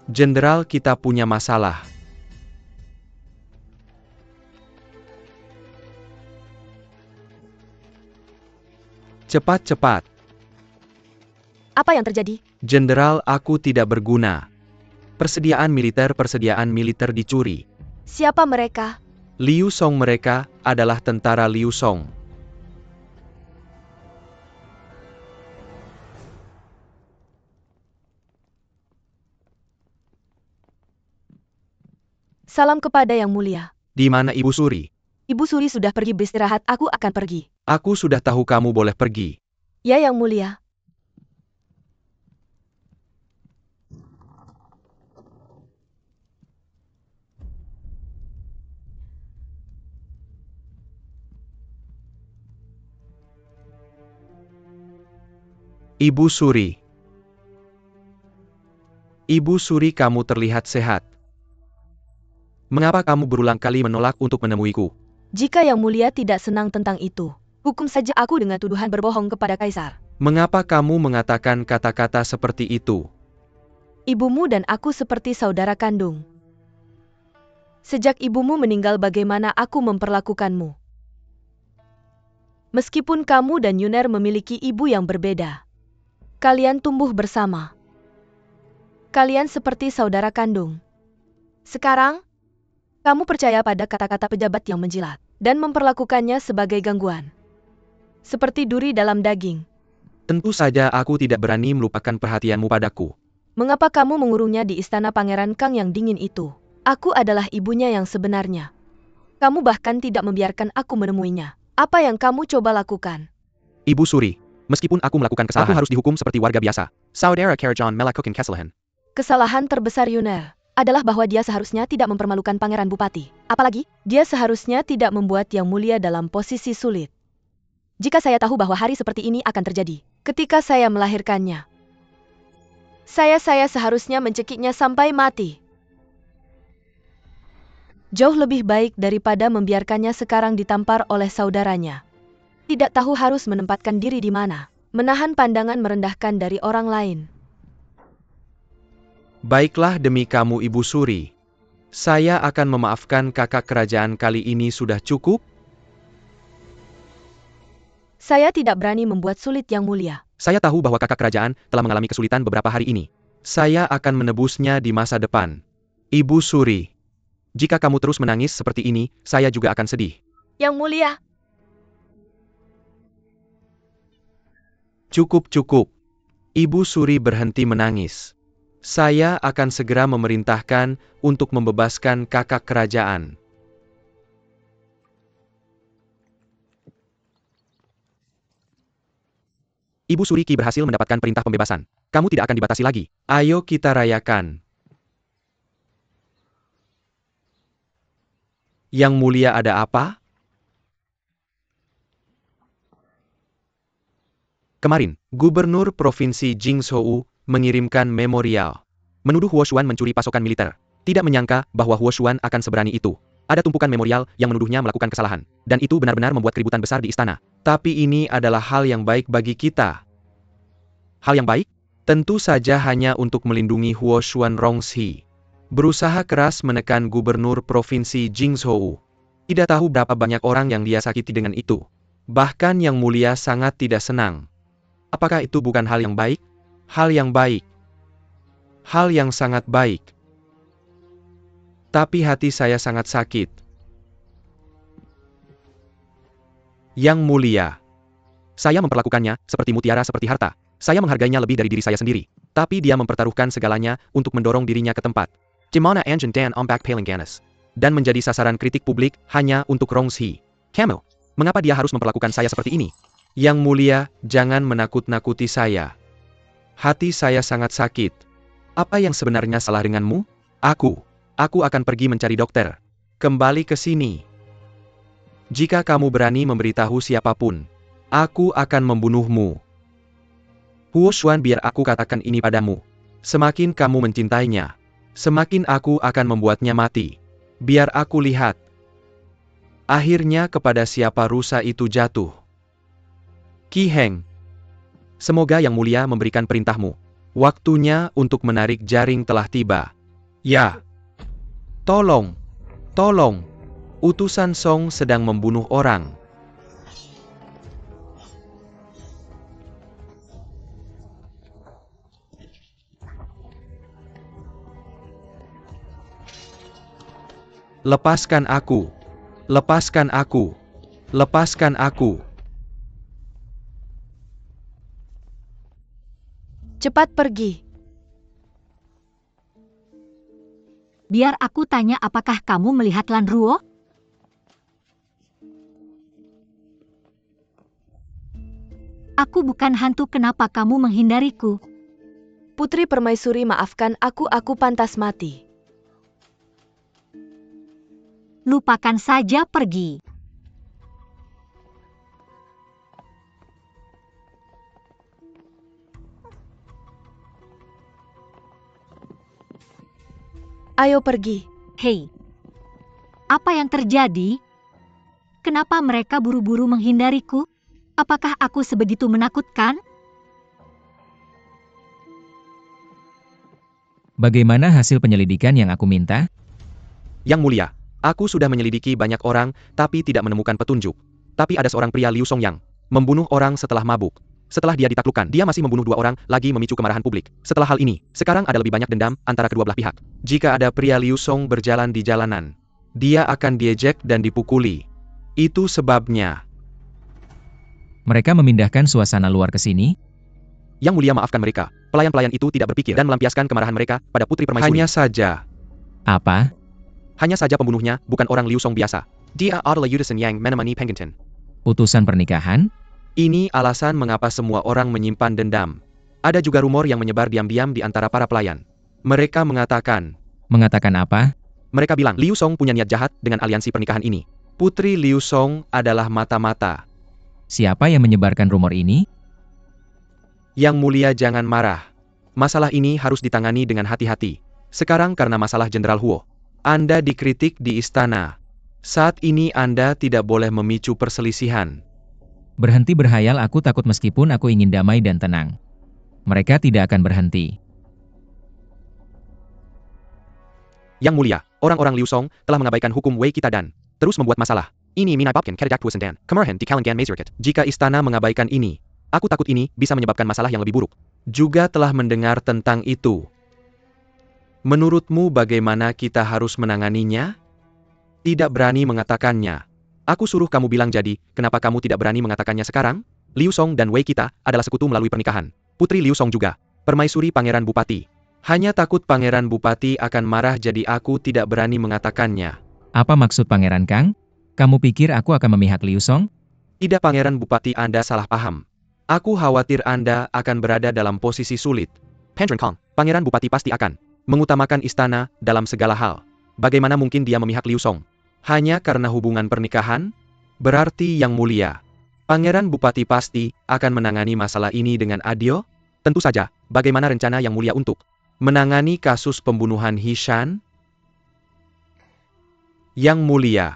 Jenderal, kita punya masalah. Cepat-cepat. Apa yang terjadi? Jenderal, aku tidak berguna. Persediaan militer dicuri. Siapa mereka? Liu Song, mereka adalah tentara Liu Song. Salam kepada Yang Mulia. Di mana Ibu Suri? Ibu Suri sudah pergi beristirahat, aku akan pergi. Aku sudah tahu kamu boleh pergi. Ya, Yang Mulia. Ibu Suri. Ibu Suri, kamu terlihat sehat. Mengapa kamu berulang kali menolak untuk menemuiku? Jika Yang Mulia tidak senang tentang itu, hukum saja aku dengan tuduhan berbohong kepada Kaisar. Mengapa kamu mengatakan kata-kata seperti itu? Ibumu dan aku seperti saudara kandung. Sejak ibumu meninggal, bagaimana aku memperlakukanmu? Meskipun kamu dan Yuner memiliki ibu yang berbeda, kalian tumbuh bersama. Kalian seperti saudara kandung. Sekarang, kamu percaya pada kata-kata pejabat yang menjilat dan memperlakukannya sebagai gangguan. Seperti duri dalam daging. Tentu saja aku tidak berani melupakan perhatianmu padaku. Mengapa kamu mengurungnya di istana Pangeran Kang yang dingin itu? Aku adalah ibunya yang sebenarnya. Kamu bahkan tidak membiarkan aku menemuinya. Apa yang kamu coba lakukan? Ibu Suri, meskipun aku melakukan kesalahan, aku harus dihukum seperti warga biasa. Saudara Karajan melakukan kesalahan. Kesalahan terbesar Yuner adalah bahwa dia seharusnya tidak mempermalukan Pangeran Bupati. Apalagi, dia seharusnya tidak membuat Yang Mulia dalam posisi sulit. Jika saya tahu bahwa hari seperti ini akan terjadi, ketika saya melahirkannya, saya seharusnya mencekiknya sampai mati. Jauh lebih baik daripada membiarkannya sekarang ditampar oleh saudaranya. Tidak tahu harus menempatkan diri di mana, menahan pandangan merendahkan dari orang lain. Baiklah demi kamu Ibu Suri. Saya akan memaafkan kakak kerajaan kali ini sudah cukup. Saya tidak berani membuat sulit Yang Mulia. Saya tahu bahwa kakak kerajaan telah mengalami kesulitan beberapa hari ini. Saya akan menebusnya di masa depan. Ibu Suri, jika kamu terus menangis seperti ini, saya juga akan sedih. Yang Mulia. Cukup. Ibu Suri berhenti menangis. Saya akan segera memerintahkan untuk membebaskan kakak kerajaan. Ibu Suriki berhasil mendapatkan perintah pembebasan. Kamu tidak akan dibatasi lagi. Ayo kita rayakan. Yang Mulia, ada apa? Kemarin, Gubernur Provinsi Jingzhou mengirimkan memorial, menuduh Huo Xuan mencuri pasokan militer. Tidak menyangka bahwa Huo Xuan akan seberani itu. Ada tumpukan memorial yang menuduhnya melakukan kesalahan, dan itu benar-benar membuat keributan besar di istana. Tapi ini adalah hal yang baik bagi kita. Hal yang baik? Tentu saja hanya untuk melindungi Huo Xuan Rongxi. Berusaha keras menekan Gubernur Provinsi Jingzhou. Tidak tahu berapa banyak orang yang dia sakiti dengan itu. Bahkan Yang Mulia sangat tidak senang. Apakah itu bukan hal yang baik? Hal yang baik. Hal yang sangat baik. Tapi hati saya sangat sakit. Yang Mulia, saya memperlakukannya seperti mutiara, seperti harta. Saya menghargainya lebih dari diri saya sendiri. Tapi dia mempertaruhkan segalanya untuk mendorong dirinya ke tempat Jimana Anjan Dan Ombak Palingganas. Dan menjadi sasaran kritik publik hanya untuk Rongxi. Kamu, mengapa dia harus memperlakukan saya seperti ini? Yang Mulia, jangan menakut-nakuti saya. Hati saya sangat sakit. Apa yang sebenarnya salah denganmu? Aku akan pergi mencari dokter. Kembali ke sini. Jika kamu berani memberitahu siapapun, aku akan membunuhmu. Huo Xuan, biar aku katakan ini padamu. Semakin kamu mencintainya, semakin aku akan membuatnya mati. Biar aku lihat. Akhirnya kepada siapa rusa itu jatuh. Qi Heng. Semoga Yang Mulia memberikan perintahmu. Waktunya untuk menarik jaring telah tiba. Ya. Tolong. Utusan Song sedang membunuh orang. Lepaskan aku. Lepaskan aku. Lepaskan aku. Cepat pergi. Biar aku tanya, apakah kamu melihat Lan Ruo? Aku bukan hantu, kenapa kamu menghindariku? Putri Permaisuri, maafkan aku pantas mati. Lupakan saja, pergi. Ayo pergi. Hei, apa yang terjadi? Kenapa mereka buru-buru menghindariku? Apakah aku sebegitu menakutkan? Bagaimana hasil penyelidikan yang aku minta? Yang Mulia, aku sudah menyelidiki banyak orang, tapi tidak menemukan petunjuk. Tapi ada seorang pria Liu Songyang, membunuh orang setelah mabuk. Setelah dia ditaklukkan, dia masih membunuh 2 orang, lagi memicu kemarahan publik. Setelah hal ini, sekarang ada lebih banyak dendam antara kedua belah pihak. Jika ada pria Liu Song berjalan di jalanan, dia akan diejek dan dipukuli. Itu sebabnya. Mereka memindahkan suasana luar ke sini? Yang Mulia, maafkan mereka. Pelayan-pelayan itu tidak berpikir dan melampiaskan kemarahan mereka pada Putri Permaisuri. Hanya saja. Apa? Hanya saja pembunuhnya bukan orang Liu Song biasa. Dia adalah Yudisen Yang menemani Penginten. Utusan pernikahan? Ini alasan mengapa semua orang menyimpan dendam. Ada juga rumor yang menyebar diam-diam di antara para pelayan. Mereka mengatakan Mengatakan apa? Mereka bilang Liu Song punya niat jahat dengan aliansi pernikahan ini. Putri Liu Song adalah mata-mata. Siapa yang menyebarkan rumor ini? Yang mulia jangan marah. Masalah ini harus ditangani dengan hati-hati. Sekarang karena masalah Jenderal Huo. Anda dikritik di istana. Saat ini Anda tidak boleh memicu perselisihan. Berhenti berhayal, aku takut meskipun aku ingin damai dan tenang. Mereka tidak akan berhenti. Yang mulia, orang-orang Liu Song telah mengabaikan hukum Wei kita dan terus membuat masalah. Ini minai babkan keredak tuasen dan kemerhen di kalangan mazurket. Jika istana mengabaikan ini, aku takut ini bisa menyebabkan masalah yang lebih buruk. Juga telah mendengar tentang itu. Menurutmu bagaimana kita harus menanganinya? Tidak berani mengatakannya. Aku suruh kamu bilang jadi, kenapa kamu tidak berani mengatakannya sekarang? Liu Song dan Wei kita adalah sekutu melalui pernikahan. Putri Liu Song juga. Permaisuri Pangeran Bupati. Hanya takut Pangeran Bupati akan marah jadi aku tidak berani mengatakannya. Apa maksud Pangeran Kang? Kamu pikir aku akan memihak Liu Song? Tidak Pangeran Bupati, Anda salah paham. Aku khawatir Anda akan berada dalam posisi sulit. Pangeran Kang, Pangeran Bupati pasti akan mengutamakan istana dalam segala hal. Bagaimana mungkin dia memihak Liu Song? Hanya karena hubungan pernikahan? Berarti yang mulia, Pangeran Bupati pasti akan menangani masalah ini dengan adil? Tentu saja, bagaimana rencana yang mulia untuk menangani kasus pembunuhan Hishan? Yang mulia,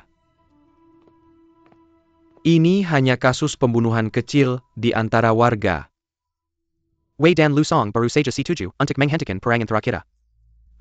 ini hanya kasus pembunuhan kecil di antara warga. Wei dan Liu Song baru saja setuju untuk menghentikan perang antara kita.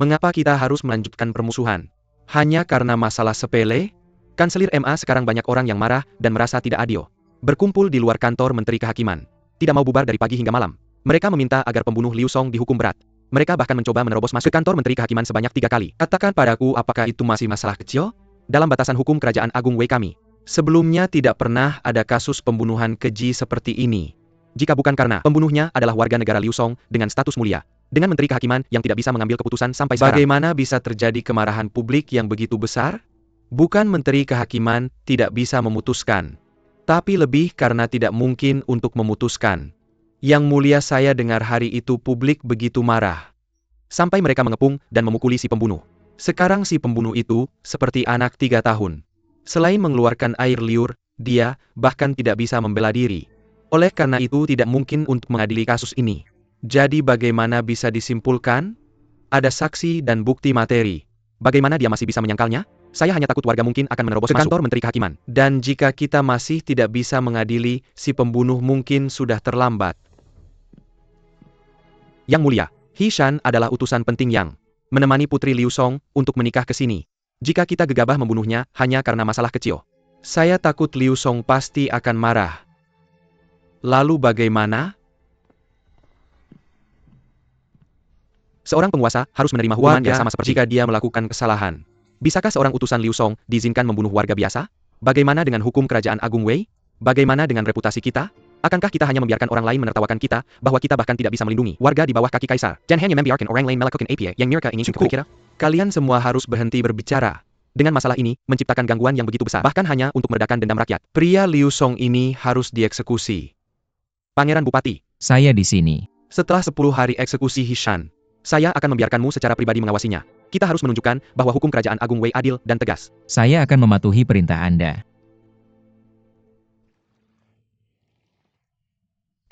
Mengapa kita harus melanjutkan permusuhan? Hanya karena masalah sepele? Kanselir MA sekarang banyak orang yang marah dan merasa tidak adil. Berkumpul di luar kantor Menteri Kehakiman. Tidak mau bubar dari pagi hingga malam. Mereka meminta agar pembunuh Liu Song dihukum berat. Mereka bahkan mencoba menerobos masuk ke kantor Menteri Kehakiman sebanyak 3 kali. Katakan padaku, apakah itu masih masalah kecil? Dalam batasan hukum Kerajaan Agung Wei kami. Sebelumnya tidak pernah ada kasus pembunuhan keji seperti ini. Jika bukan karena pembunuhnya adalah warga negara Liu Song dengan status mulia, dengan Menteri Kehakiman yang tidak bisa mengambil keputusan sampai sekarang. Bagaimana bisa terjadi kemarahan publik yang begitu besar? Bukan Menteri Kehakiman tidak bisa memutuskan, tapi lebih karena tidak mungkin untuk memutuskan. Yang mulia, saya dengar hari itu publik begitu marah. Sampai mereka mengepung dan memukuli si pembunuh. Sekarang si pembunuh itu seperti anak 3 tahun. Selain mengeluarkan air liur, dia bahkan tidak bisa membela diri. Oleh karena itu tidak mungkin untuk mengadili kasus ini. Jadi bagaimana bisa disimpulkan? Ada saksi dan bukti materi. Bagaimana dia masih bisa menyangkalnya? Saya hanya takut warga mungkin akan menerobos ke kantor Menteri Kehakiman. Dan jika kita masih tidak bisa mengadili si pembunuh, mungkin sudah terlambat. Yang mulia, Hishan adalah utusan penting yang menemani Putri Liu Song untuk menikah ke sini. Jika kita gegabah membunuhnya hanya karena masalah kecil, saya takut Liu Song pasti akan marah. Lalu bagaimana? Seorang penguasa harus menerima hukuman yang sama seperti jika dia melakukan kesalahan. Bisakah seorang utusan Liu Song diizinkan membunuh warga biasa? Bagaimana dengan hukum Kerajaan Agung Wei? Bagaimana dengan reputasi kita? Akankah kita hanya membiarkan orang lain menertawakan kita, bahwa kita bahkan tidak bisa melindungi warga di bawah kaki kaisar? Dan hanya membiarkan orang lain melakukan apa yang mereka ingin sukai kita? Kalian semua harus berhenti berbicara. Dengan masalah ini, menciptakan gangguan yang begitu besar, bahkan hanya untuk meredakan dendam rakyat. Pria Liu Song ini harus dieksekusi. Pangeran Bupati, Saya di sini. setelah 10 hari eksekusi Hishan, saya akan membiarkanmu secara pribadi mengawasinya. Kita harus menunjukkan bahwa hukum Kerajaan Agung Wei adil dan tegas. Saya akan mematuhi perintah Anda.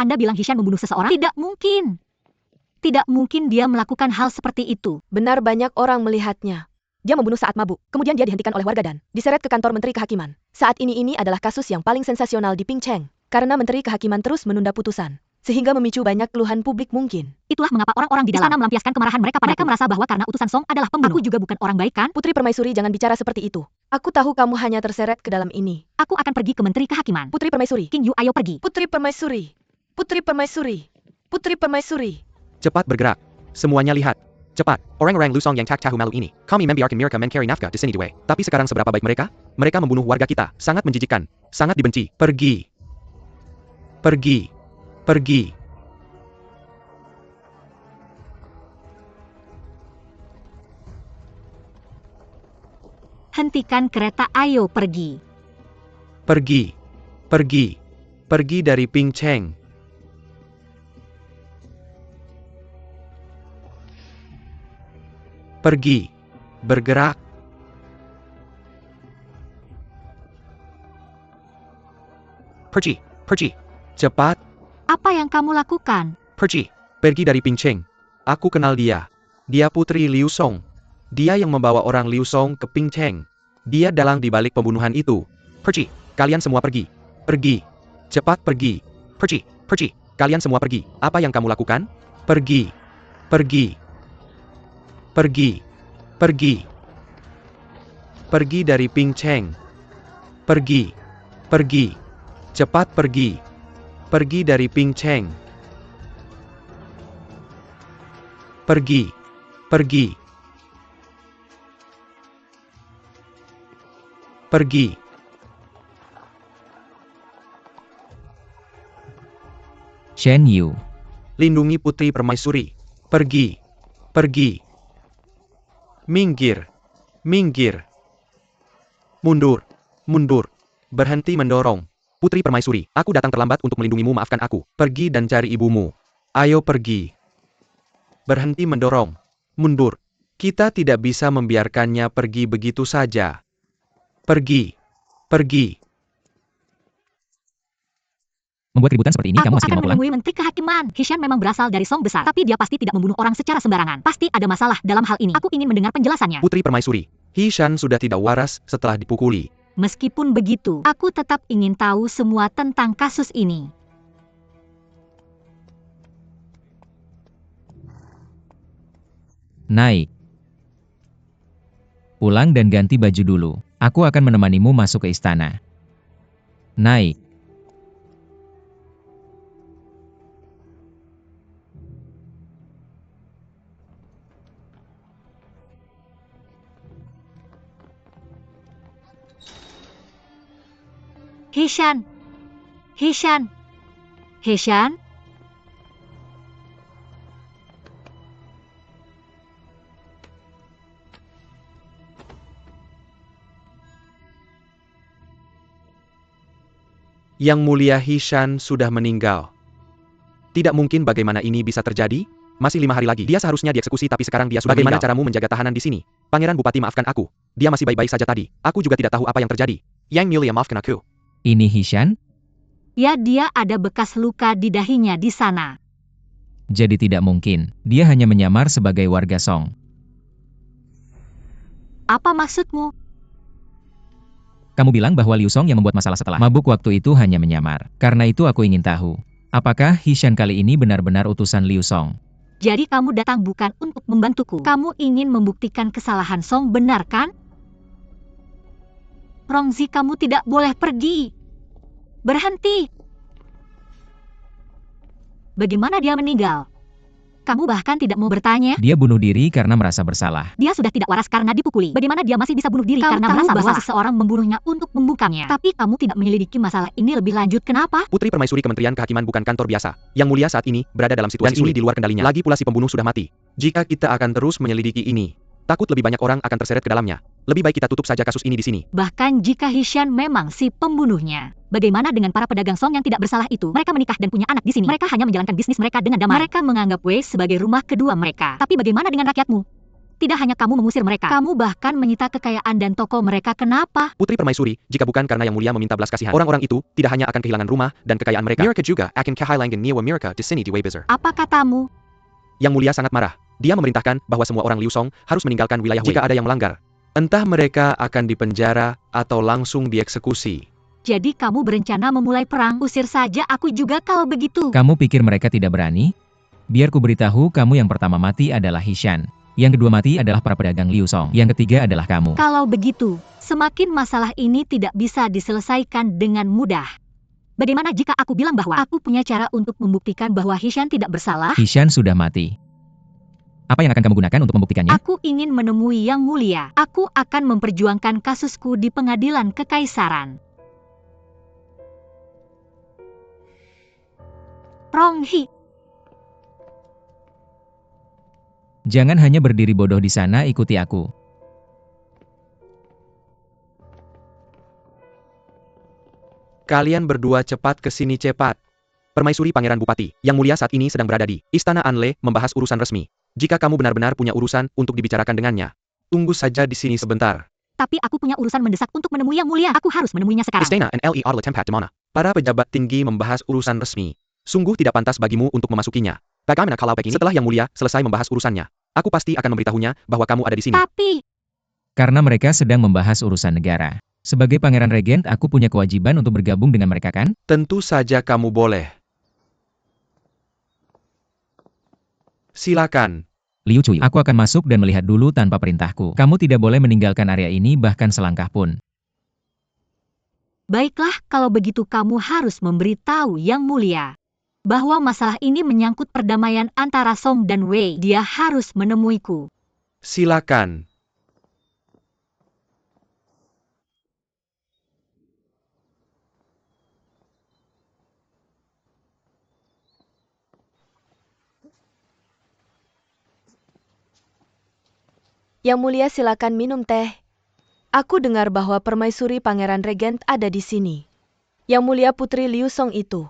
Anda bilang Hishan membunuh seseorang? Tidak mungkin. Tidak mungkin dia melakukan hal seperti itu. Benar, banyak orang melihatnya. Dia membunuh saat mabuk, kemudian dia dihentikan oleh warga dan diseret ke kantor Menteri Kehakiman. Saat ini adalah kasus yang paling sensasional di Pingcheng, karena Menteri Kehakiman terus menunda putusan, sehingga memicu banyak keluhan publik mungkin. Itulah mengapa orang-orang di istana melampiaskan kemarahan mereka padaku. Mereka merasa bahwa karena utusan Song adalah pembunuh. Aku juga bukan orang baik, kan? Putri Permaisuri, jangan bicara seperti itu. Aku tahu kamu hanya terseret ke dalam ini. Aku akan pergi ke Menteri Kehakiman. Putri Permaisuri. King Yu, ayo pergi. Putri Permaisuri. Putri Permaisuri. Putri Permaisuri. Cepat bergerak. Semuanya lihat. Cepat. Orang-orang Liu Song yang tak tahu malu ini. Kami membiarkan mereka mencari nafkah di sini Dwei. Tapi sekarang seberapa baik mereka? Mereka membunuh warga kita. Sangat menjijikkan. Sangat dibenci. Pergi. Pergi. Pergi. Hentikan kereta, ayo pergi. Pergi. Pergi. Pergi dari Pingcheng. Pergi. Bergerak. Pergi. Pergi. Cepat. Apa yang kamu lakukan? Pergi. Pergi dari Ping Cheng. Aku kenal dia. Dia putri Liu Song. Dia yang membawa orang Liu Song ke Ping Cheng. Dia dalang di balik pembunuhan itu. Pergi. Kalian semua pergi. Pergi. Cepat pergi. Pergi. Pergi. Kalian semua pergi. Apa yang kamu lakukan? Pergi. Pergi. Pergi. Pergi. Pergi dari Ping Cheng. Pergi. Pergi. Cepat pergi. Pergi dari Ping Cheng. Pergi. Pergi. Pergi. Shen Yu. Lindungi putri permaisuri. Pergi. Pergi. Minggir. Minggir. Mundur. Mundur. Berhenti mendorong. Putri permaisuri, aku datang terlambat untuk melindungimu, maafkan aku. Pergi dan cari ibumu. Ayo pergi. Berhenti mendorong. Mundur. Kita tidak bisa membiarkannya pergi begitu saja. Pergi. Pergi. Membuat keributan seperti ini, kamu Aku masih akan mau pulang? menemui Menteri Kehakiman. Hishan memang berasal dari Song besar, tapi dia pasti tidak membunuh orang secara sembarangan. Pasti ada masalah dalam hal ini. Aku ingin mendengar penjelasannya. Putri permaisuri, Hishan sudah tidak waras setelah dipukuli. Meskipun begitu, aku tetap ingin tahu semua tentang kasus ini. Naik. Pulang dan ganti baju dulu. Aku akan menemanimu masuk ke istana. Naik. Hishan. Hishan. Hishan. Yang Mulia Hishan sudah meninggal. Tidak mungkin, bagaimana ini bisa terjadi? Masih 5 hari lagi. Dia seharusnya dieksekusi, tapi sekarang dia sudah meninggal. Bagaimana caramu menjaga tahanan di sini? Pangeran Bupati, maafkan aku. Dia masih baik-baik saja tadi. Aku juga tidak tahu apa yang terjadi. Yang Mulia, maafkan aku. Ini Hishan? Ya, dia ada bekas luka di dahinya di sana. Jadi tidak mungkin. Dia hanya menyamar sebagai warga Song. Apa maksudmu? Kamu bilang bahwa Liu Song yang membuat masalah setelah mabuk waktu itu hanya menyamar. Karena itu aku ingin tahu. Apakah Hishan kali ini benar-benar utusan Liu Song? Jadi kamu datang bukan untuk membantuku. Kamu ingin membuktikan kesalahan Song, benar kan? Rongzi, kamu tidak boleh pergi. Berhenti. Bagaimana dia meninggal? Kamu bahkan tidak mau bertanya? Dia bunuh diri karena merasa bersalah. Dia sudah tidak waras karena dipukuli. Bagaimana dia masih bisa bunuh diri karena merasa bahwa seseorang membunuhnya untuk membungkamnya? Tapi kamu tidak menyelidiki masalah ini lebih lanjut, kenapa? Putri permaisuri Kementerian Kehakiman bukan kantor biasa. Yang Mulia saat ini berada dalam situasi ini di luar kendalinya. Lagi pula si pembunuh sudah mati. Jika kita akan terus menyelidiki ini, takut lebih banyak orang akan terseret ke dalamnya. Lebih baik kita tutup saja kasus ini di sini. Bahkan jika Hishan memang si pembunuhnya, bagaimana dengan para pedagang Song yang tidak bersalah itu? Mereka menikah dan punya anak di sini. Mereka hanya menjalankan bisnis mereka dengan damai. Mereka menganggap Wei sebagai rumah kedua mereka. Tapi bagaimana dengan rakyatmu? Tidak hanya kamu mengusir mereka, kamu bahkan menyita kekayaan dan toko mereka. Kenapa? Putri permaisuri, jika bukan karena Yang Mulia meminta belas kasihan, orang-orang itu tidak hanya akan kehilangan rumah dan kekayaan mereka. Mereka juga akan kehilangan nyawa mereka di sini di Weibizar. Apa katamu? Yang Mulia sangat marah. Dia memerintahkan bahwa semua orang Liu Song harus meninggalkan wilayah Wei. Jika ada yang melanggar, entah mereka akan dipenjara atau langsung dieksekusi. Jadi kamu berencana memulai perang? Usir saja aku juga kalau begitu. Kamu pikir mereka tidak berani? Biar ku beritahu, kamu yang pertama mati adalah Hishan. Yang kedua mati adalah para pedagang Liu Song. Yang ketiga adalah kamu. Kalau begitu, semakin masalah ini tidak bisa diselesaikan dengan mudah. Bagaimana jika aku bilang bahwa aku punya cara untuk membuktikan bahwa Hishan tidak bersalah? Hishan sudah mati. Apa yang akan kamu gunakan untuk membuktikannya? Aku ingin menemui Yang Mulia. Aku akan memperjuangkan kasusku di pengadilan kekaisaran. Ronghi. Jangan hanya berdiri bodoh di sana, ikuti aku. Kalian berdua cepat ke sini, cepat. Permaisuri Pangeran Bupati, Yang Mulia saat ini sedang berada di Istana Anle membahas urusan resmi. Jika kamu benar-benar punya urusan untuk dibicarakan dengannya, Tunggu saja di sini sebentar. Tapi aku punya urusan mendesak untuk menemui Yang Mulia. Aku harus menemuinya sekarang. Istana and Le Arle Tempat di mana? Para pejabat tinggi membahas urusan resmi. Sungguh tidak pantas bagimu untuk memasukinya. Bagaimana kalau begini? Setelah Yang Mulia selesai membahas urusannya, aku pasti akan memberitahunya bahwa kamu ada di sini. Tapi, Karena mereka sedang membahas urusan negara. Sebagai pangeran regent, aku punya kewajiban untuk bergabung dengan mereka kan? Tentu saja kamu boleh. Silakan. Liu Cui, aku akan masuk dan melihat dulu tanpa perintahku. Kamu tidak boleh meninggalkan area ini bahkan selangkah pun. baiklah kalau begitu kamu harus memberitahu Yang Mulia bahwa masalah ini menyangkut perdamaian antara Song dan Wei. Dia harus menemuiku. Silakan. Yang Mulia silakan minum teh. Aku dengar bahwa permaisuri Pangeran Regent ada di sini. Yang Mulia Putri Liu Song itu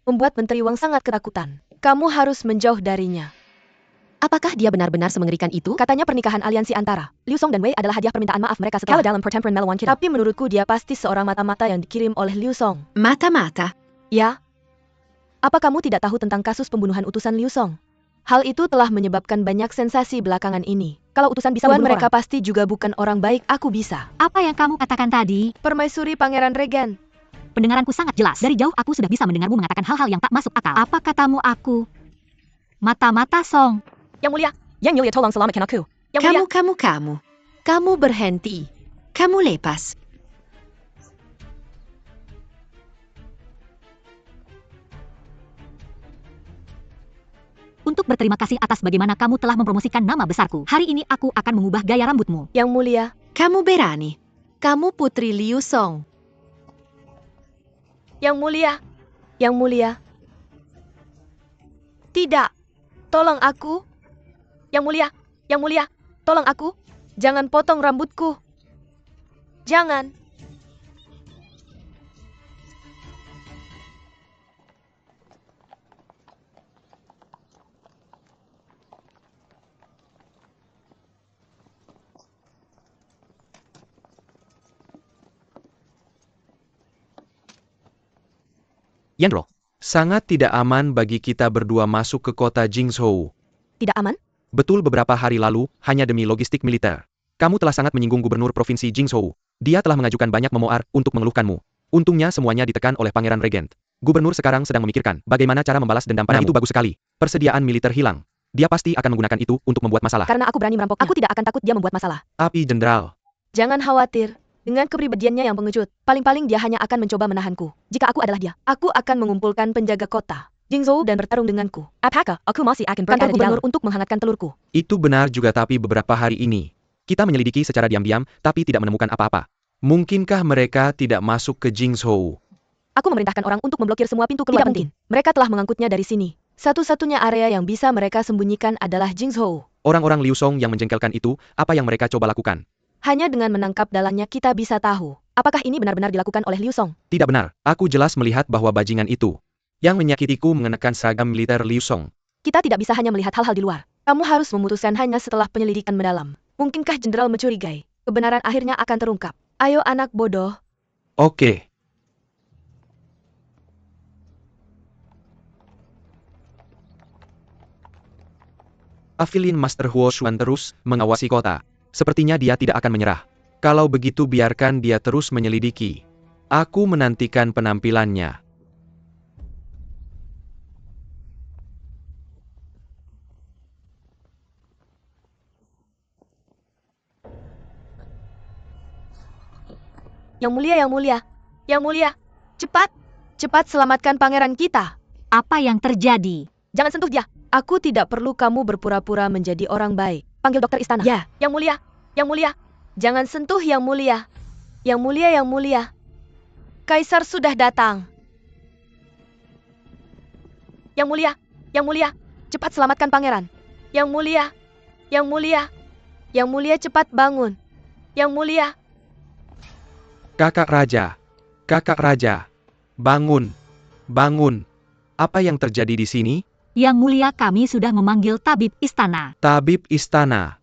membuat Menteri Wang sangat ketakutan. Kamu harus menjauh darinya. Apakah dia benar-benar semengerikan itu? Katanya pernikahan aliansi antara Liu Song dan Wei adalah hadiah permintaan maaf mereka setelah dalam pertempuran melawan kita. Tapi menurutku dia pasti seorang mata-mata yang dikirim oleh Liu Song. Mata-mata. Ya? Apa kamu tidak tahu tentang kasus pembunuhan utusan Liu Song? Hal itu telah menyebabkan banyak sensasi belakangan ini. Kalau utusan bisa membunuh mereka pasti juga bukan orang baik, aku bisa. Apa yang kamu katakan tadi? Permaisuri Pangeran Regent. Pendengaranku sangat jelas. Dari jauh aku sudah bisa mendengarmu mengatakan hal-hal yang tak masuk akal. Apa katamu aku? Mata-mata Song. Yang Mulia, Yang Mulia tolong selamatkan aku. Yang Mulia, Kamu berhenti. Kamu lepas. Untuk berterima kasih atas bagaimana kamu telah mempromosikan nama besarku. Hari ini aku akan mengubah gaya rambutmu. Yang Mulia, Kamu berani. Kamu Putri Liu Song. Yang Mulia, Yang Mulia. Tidak, tolong aku. Yang Mulia, tolong aku. Jangan potong rambutku. Jangan. Yenro, sangat tidak aman bagi kita berdua masuk ke kota Jingzhou. Tidak aman? Betul, beberapa hari lalu, hanya demi logistik militer. Kamu telah sangat menyinggung gubernur provinsi Jingzhou. Dia telah mengajukan banyak memoar untuk mengeluhkanmu. Untungnya semuanya ditekan oleh Pangeran Regent. Gubernur sekarang sedang memikirkan bagaimana cara membalas dendam padamu. Itu bagus sekali. Persediaan militer hilang. Dia pasti akan menggunakan itu untuk membuat masalah. Karena aku berani merampoknya. Aku tidak akan takut dia membuat masalah. Tapi Jenderal, Jangan khawatir. Dengan kepribadiannya yang pengecut, paling-paling dia hanya akan mencoba menahanku. Jika aku adalah dia, aku akan mengumpulkan penjaga kota Jingzhou dan bertarung denganku. Apakah aku masih akan berada di gubernur untuk menghangatkan telurku? itu benar juga, tapi beberapa hari ini kita menyelidiki secara diam-diam tapi tidak menemukan apa-apa. Mungkinkah mereka tidak masuk ke Jingzhou? Aku memerintahkan orang untuk memblokir semua pintu keluar. Tidak mungkin. Mereka telah mengangkutnya dari sini. Satu-satunya area yang bisa mereka sembunyikan adalah Jingzhou. Orang-orang Liu Song yang menjengkelkan itu, apa yang mereka coba lakukan? Hanya dengan menangkap dalannya kita bisa tahu apakah ini benar-benar dilakukan oleh Liu Song. Tidak benar. Aku jelas melihat bahwa bajingan itu yang menyakitiku mengenakan seragam militer Liu Song. Kita tidak bisa hanya melihat hal-hal di luar. Kamu harus memutuskan hanya setelah penyelidikan mendalam. Mungkinkah jenderal mencurigai? Kebenaran akhirnya akan terungkap. Ayo anak bodoh. Oke. Afilin Master Huo Xuan terus mengawasi kota. Sepertinya dia tidak akan menyerah. Kalau begitu biarkan dia terus menyelidiki. Aku menantikan penampilannya. Yang mulia, yang mulia. Yang mulia. Cepat. Cepat selamatkan pangeran kita. Apa yang terjadi? Jangan sentuh dia. Aku tidak perlu kamu berpura-pura menjadi orang baik. Panggil dokter istana. Ya. Yang mulia. Yang mulia. Jangan sentuh yang mulia. Yang mulia, yang mulia. Kaisar sudah datang. Yang mulia. Yang mulia. Cepat selamatkan pangeran. Yang mulia. Yang mulia. Yang mulia cepat bangun. Yang mulia. Kakak Raja. Kakak Raja. Bangun. Bangun. Apa yang terjadi di sini? Yang Mulia, kami sudah memanggil tabib istana. Tabib istana.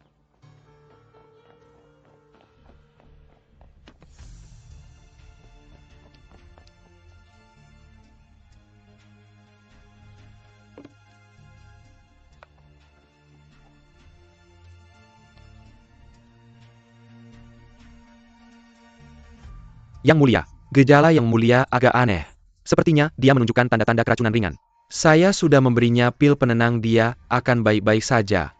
Yang Mulia, gejala Yang Mulia agak aneh. Sepertinya dia menunjukkan tanda-tanda keracunan ringan. Saya sudah memberinya pil penenang, dia akan baik-baik saja.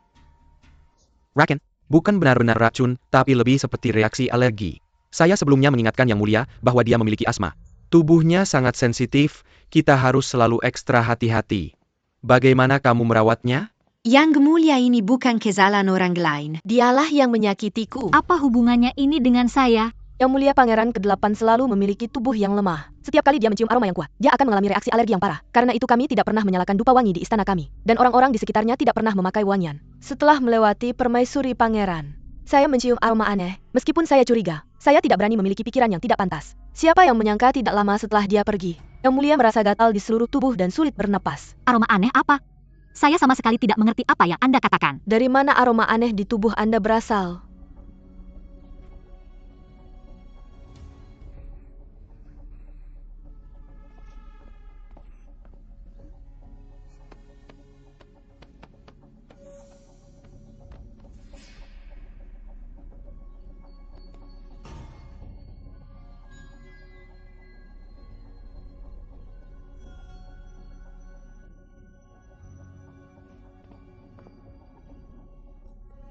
Raken, bukan benar-benar racun, tapi lebih seperti reaksi alergi. Saya sebelumnya mengingatkan Yang Mulia bahwa dia memiliki asma. Tubuhnya sangat sensitif, kita harus selalu ekstra hati-hati. Bagaimana kamu merawatnya? Yang mulia ini bukan kesalahan orang lain. Dialah yang menyakitiku. Apa hubungannya ini dengan saya? Yang Mulia Pangeran ke-8 selalu memiliki tubuh yang lemah. Setiap kali dia mencium aroma yang kuat, dia akan mengalami reaksi alergi yang parah. Karena itu kami tidak pernah menyalakan dupa wangi di istana kami. Dan orang-orang di sekitarnya tidak pernah memakai wangian. Setelah melewati permaisuri Pangeran, saya mencium aroma aneh. Meskipun saya curiga, saya tidak berani memiliki pikiran yang tidak pantas. Siapa yang menyangka tidak lama setelah dia pergi, Yang Mulia merasa gatal di seluruh tubuh dan sulit bernapas. Aroma aneh apa? Saya sama sekali tidak mengerti apa yang Anda katakan. Dari mana aroma aneh di tubuh Anda berasal?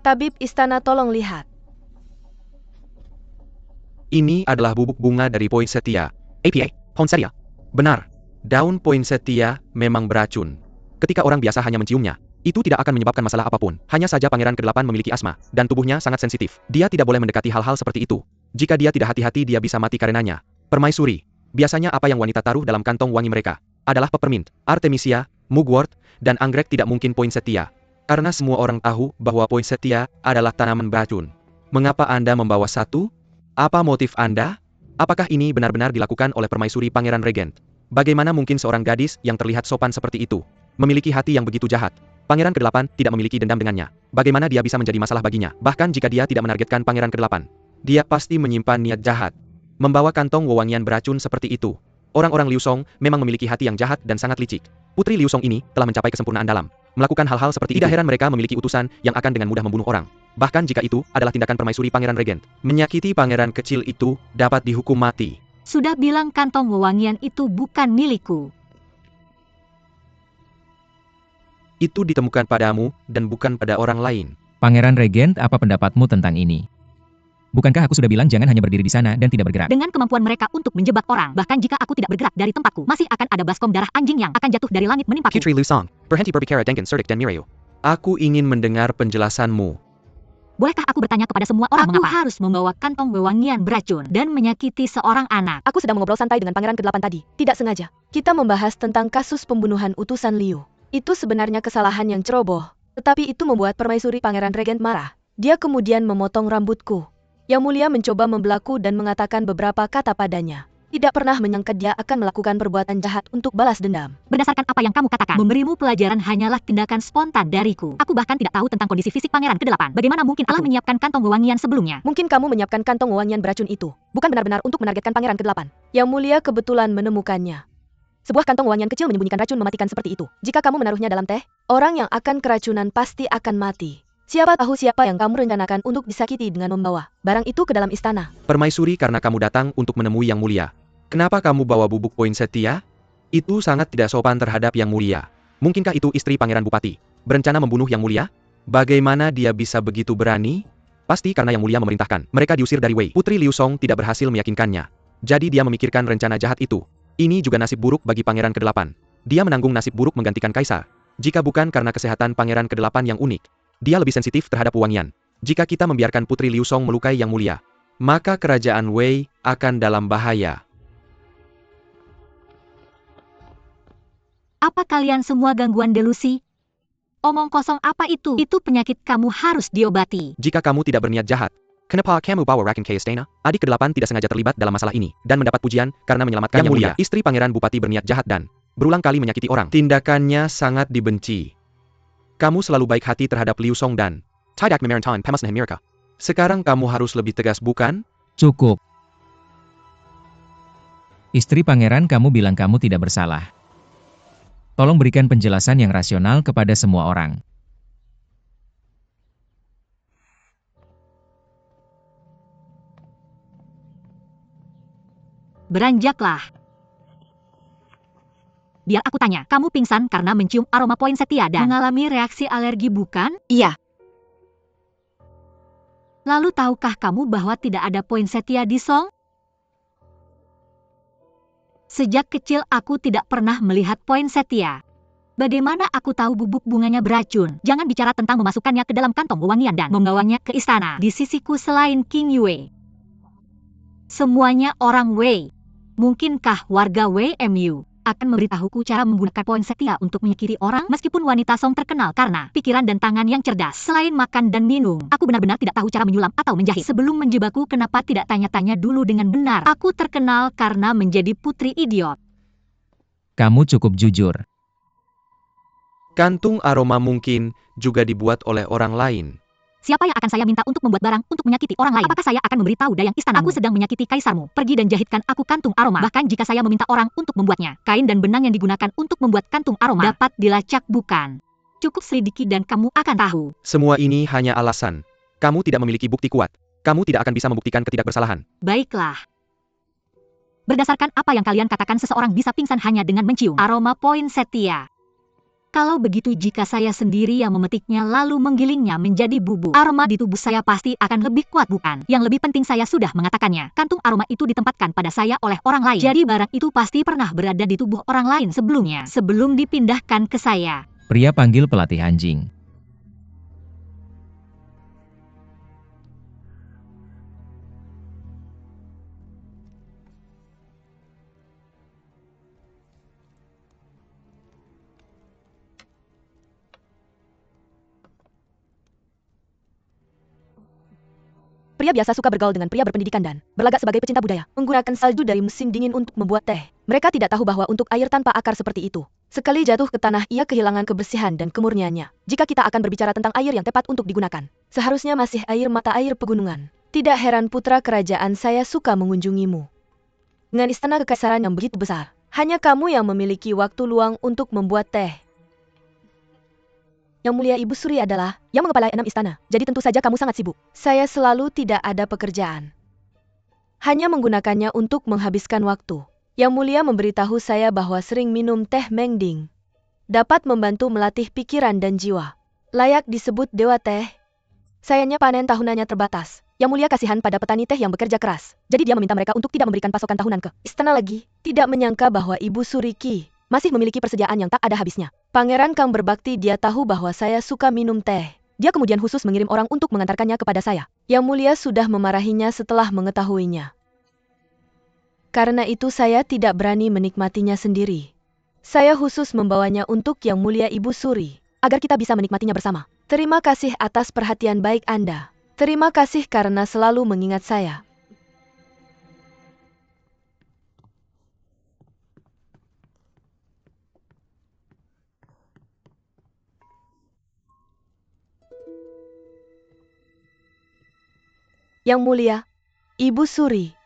Tabib istana, tolong lihat. Ini adalah bubuk bunga dari poinsettia. APA, poinsettia. Benar. Daun poinsettia memang beracun. Ketika orang biasa hanya menciumnya, itu tidak akan menyebabkan masalah apapun. Hanya saja Pangeran ke-8 memiliki asma, dan tubuhnya sangat sensitif. Dia tidak boleh mendekati hal-hal seperti itu. Jika dia tidak hati-hati, dia bisa mati karenanya. Permaisuri. Biasanya apa yang wanita taruh dalam kantong wangi mereka adalah peppermint, artemisia, mugwort, dan anggrek, tidak mungkin poinsettia. Karena semua orang tahu bahwa poinsettia adalah tanaman beracun. Mengapa Anda membawa satu? Apa motif Anda? Apakah ini benar-benar dilakukan oleh permaisuri Pangeran Regent? Bagaimana mungkin seorang gadis yang terlihat sopan seperti itu memiliki hati yang begitu jahat? Pangeran ke-8 tidak memiliki dendam dengannya. Bagaimana dia bisa menjadi masalah baginya? Bahkan jika dia tidak menargetkan Pangeran ke-8, dia pasti menyimpan niat jahat. Membawa kantong wewangian beracun seperti itu. Orang-orang Liu Song memang memiliki hati yang jahat dan sangat licik. Putri Liu Song ini telah mencapai kesempurnaan dalam melakukan hal-hal seperti itu. Tidak heran mereka memiliki utusan yang akan dengan mudah membunuh orang. Bahkan jika itu adalah tindakan permaisuri Pangeran Regent. Menyakiti pangeran kecil itu dapat dihukum mati. Sudah bilang kantong wewangian itu bukan milikku. Itu ditemukan padamu dan bukan pada orang lain. Pangeran Regent, apa pendapatmu tentang ini? Bukankah aku sudah bilang jangan hanya berdiri di sana dan tidak bergerak? Dengan kemampuan mereka untuk menjebak orang, bahkan jika aku tidak bergerak dari tempatku, masih akan ada baskom darah anjing yang akan jatuh dari langit menimpaku. Putri Liu Song, berhenti berbicara dengan cerdik dan Mireu. Aku ingin mendengar penjelasanmu. Bolehkah aku bertanya kepada semua orang Aku mengapa harus membawa kantong wewangian beracun dan menyakiti seorang anak? Aku sedang mengobrol santai dengan Pangeran ke-8 tadi. Tidak sengaja. Kita membahas tentang kasus pembunuhan utusan Liu. Itu sebenarnya kesalahan yang ceroboh. Tetapi itu membuat permaisuri Pangeran Regent marah. Dia kemudian memotong rambutku. Yang Mulia mencoba membelaku dan mengatakan beberapa kata padanya. Tidak pernah menyangka dia akan melakukan perbuatan jahat untuk balas dendam. Berdasarkan apa yang kamu katakan, memberimu pelajaran hanyalah tindakan spontan dariku. Aku bahkan tidak tahu tentang kondisi fisik Pangeran ke-8. Bagaimana mungkin Allah menyiapkan kantong wewangian sebelumnya? Mungkin kamu menyiapkan kantong wewangian beracun itu bukan benar-benar untuk menargetkan Pangeran ke-8. Yang Mulia kebetulan menemukannya. Sebuah kantong wewangian kecil menyembunyikan racun mematikan seperti itu. Jika kamu menaruhnya dalam teh, orang yang akan keracunan pasti akan mati. Siapa tahu siapa yang kamu rencanakan untuk disakiti dengan membawa barang itu ke dalam istana. Permaisuri, karena kamu datang untuk menemui Yang Mulia. Kenapa kamu bawa bubuk poinsettia? Itu sangat tidak sopan terhadap Yang Mulia. Mungkinkah itu istri Pangeran Bupati berencana membunuh Yang Mulia? Bagaimana dia bisa begitu berani? Pasti karena Yang Mulia memerintahkan. Mereka diusir dari Wei. Putri Liu Song tidak berhasil meyakinkannya. Jadi dia memikirkan rencana jahat itu. Ini juga nasib buruk bagi Pangeran ke-8. Dia menanggung nasib buruk menggantikan Kaisar. Jika bukan karena kesehatan Pangeran ke-8 yang unik, dia lebih sensitif terhadap wewangian. Jika kita membiarkan Putri Liu Song melukai Yang Mulia, maka kerajaan Wei akan dalam bahaya. Apa kalian semua gangguan delusi? Omong kosong apa itu? Itu penyakit kamu harus diobati. Jika kamu tidak berniat jahat, kenapa kamu bawa Raken ke istana? Adik ke-8 tidak sengaja terlibat dalam masalah ini, dan mendapat pujian karena menyelamatkan Yang Mulia. Istri Pangeran Bupati berniat jahat dan berulang kali menyakiti orang. Tindakannya sangat dibenci. Kamu selalu baik hati terhadap Liu Song dan tidak memerintahkan pemasnahan mereka. Sekarang kamu harus lebih tegas, bukan? Cukup. Istri pangeran, kamu bilang kamu tidak bersalah. Tolong berikan penjelasan yang rasional kepada semua orang. Beranjaklah. Biar aku tanya, kamu pingsan karena mencium aroma poinsettia dan mengalami reaksi alergi bukan? Iya. Lalu tahukah kamu bahwa tidak ada poinsettia di Song? Sejak kecil aku tidak pernah melihat poinsettia. Bagaimana aku tahu bubuk bunganya beracun? Jangan bicara tentang memasukkannya ke dalam kantong wewangian dan membawanya ke istana. Di sisiku selain King Yue, semuanya orang Wei. Mungkinkah warga WMU akan memberitahuku cara menggunakan poinsettia untuk menyakiti orang? Meskipun wanita Song terkenal karena pikiran dan tangan yang cerdas, selain makan dan minum, aku benar-benar tidak tahu cara menyulam atau menjahit. Sebelum menjebakku, kenapa tidak tanya-tanya dulu dengan benar? Aku terkenal karena menjadi putri idiot. Kamu cukup jujur. Kantung aroma mungkin juga dibuat oleh orang lain. Siapa yang akan saya minta untuk membuat barang untuk menyakiti orang lain? Apakah saya akan memberitahu dayang istanamu? Aku sedang menyakiti kaisarmu. Pergi dan jahitkan aku kantung aroma. Bahkan jika saya meminta orang untuk membuatnya, kain dan benang yang digunakan untuk membuat kantung aroma dapat dilacak bukan? Cukup selidiki dan kamu akan tahu. Semua ini hanya alasan. Kamu tidak memiliki bukti kuat. Kamu tidak akan bisa membuktikan ketidakbersalahan. Baiklah. Berdasarkan apa yang kalian katakan, seseorang bisa pingsan hanya dengan mencium aroma poinsettia. Kalau begitu, jika saya sendiri yang memetiknya lalu menggilingnya menjadi bubuk, aroma di tubuh saya pasti akan lebih kuat bukan? Yang lebih penting, saya sudah mengatakannya. Kantung aroma itu ditempatkan pada saya oleh orang lain. Jadi barang itu pasti pernah berada di tubuh orang lain sebelumnya, sebelum dipindahkan ke saya. Pria panggil pelatih anjing. Pria biasa suka bergaul dengan pria berpendidikan dan berlagak sebagai pecinta budaya, menggunakan salju dari musim dingin untuk membuat teh. Mereka tidak tahu bahwa untuk air tanpa akar seperti itu, sekali jatuh ke tanah ia kehilangan kebersihan dan kemurniannya. Jika kita akan berbicara tentang air yang tepat untuk digunakan, seharusnya masih air mata air pegunungan. Tidak heran putra kerajaan saya suka mengunjungimu. Dengan istana kekaisaran yang begitu besar, hanya kamu yang memiliki waktu luang untuk membuat teh. Yang mulia Ibu Suri adalah yang mengepalai 6 istana, jadi tentu saja kamu sangat sibuk. Saya selalu tidak ada pekerjaan. Hanya menggunakannya untuk menghabiskan waktu. Yang mulia memberitahu saya bahwa sering minum teh Mengding dapat membantu melatih pikiran dan jiwa. Layak disebut dewa teh. Sayangnya panen tahunannya terbatas. Yang mulia kasihan pada petani teh yang bekerja keras. Jadi dia meminta mereka untuk tidak memberikan pasokan tahunan ke istana lagi. Tidak menyangka bahwa Ibu Suriki masih memiliki persediaan yang tak ada habisnya. Pangeran Kang berbakti, dia tahu bahwa saya suka minum teh. Dia kemudian khusus mengirim orang untuk mengantarkannya kepada saya. Yang mulia sudah memarahinya setelah mengetahuinya. Karena itu saya tidak berani menikmatinya sendiri. Saya khusus membawanya untuk Yang Mulia Ibu Suri, agar kita bisa menikmatinya bersama. Terima kasih atas perhatian baik Anda. Terima kasih karena selalu mengingat saya. Yang Mulia, Ibu Suri.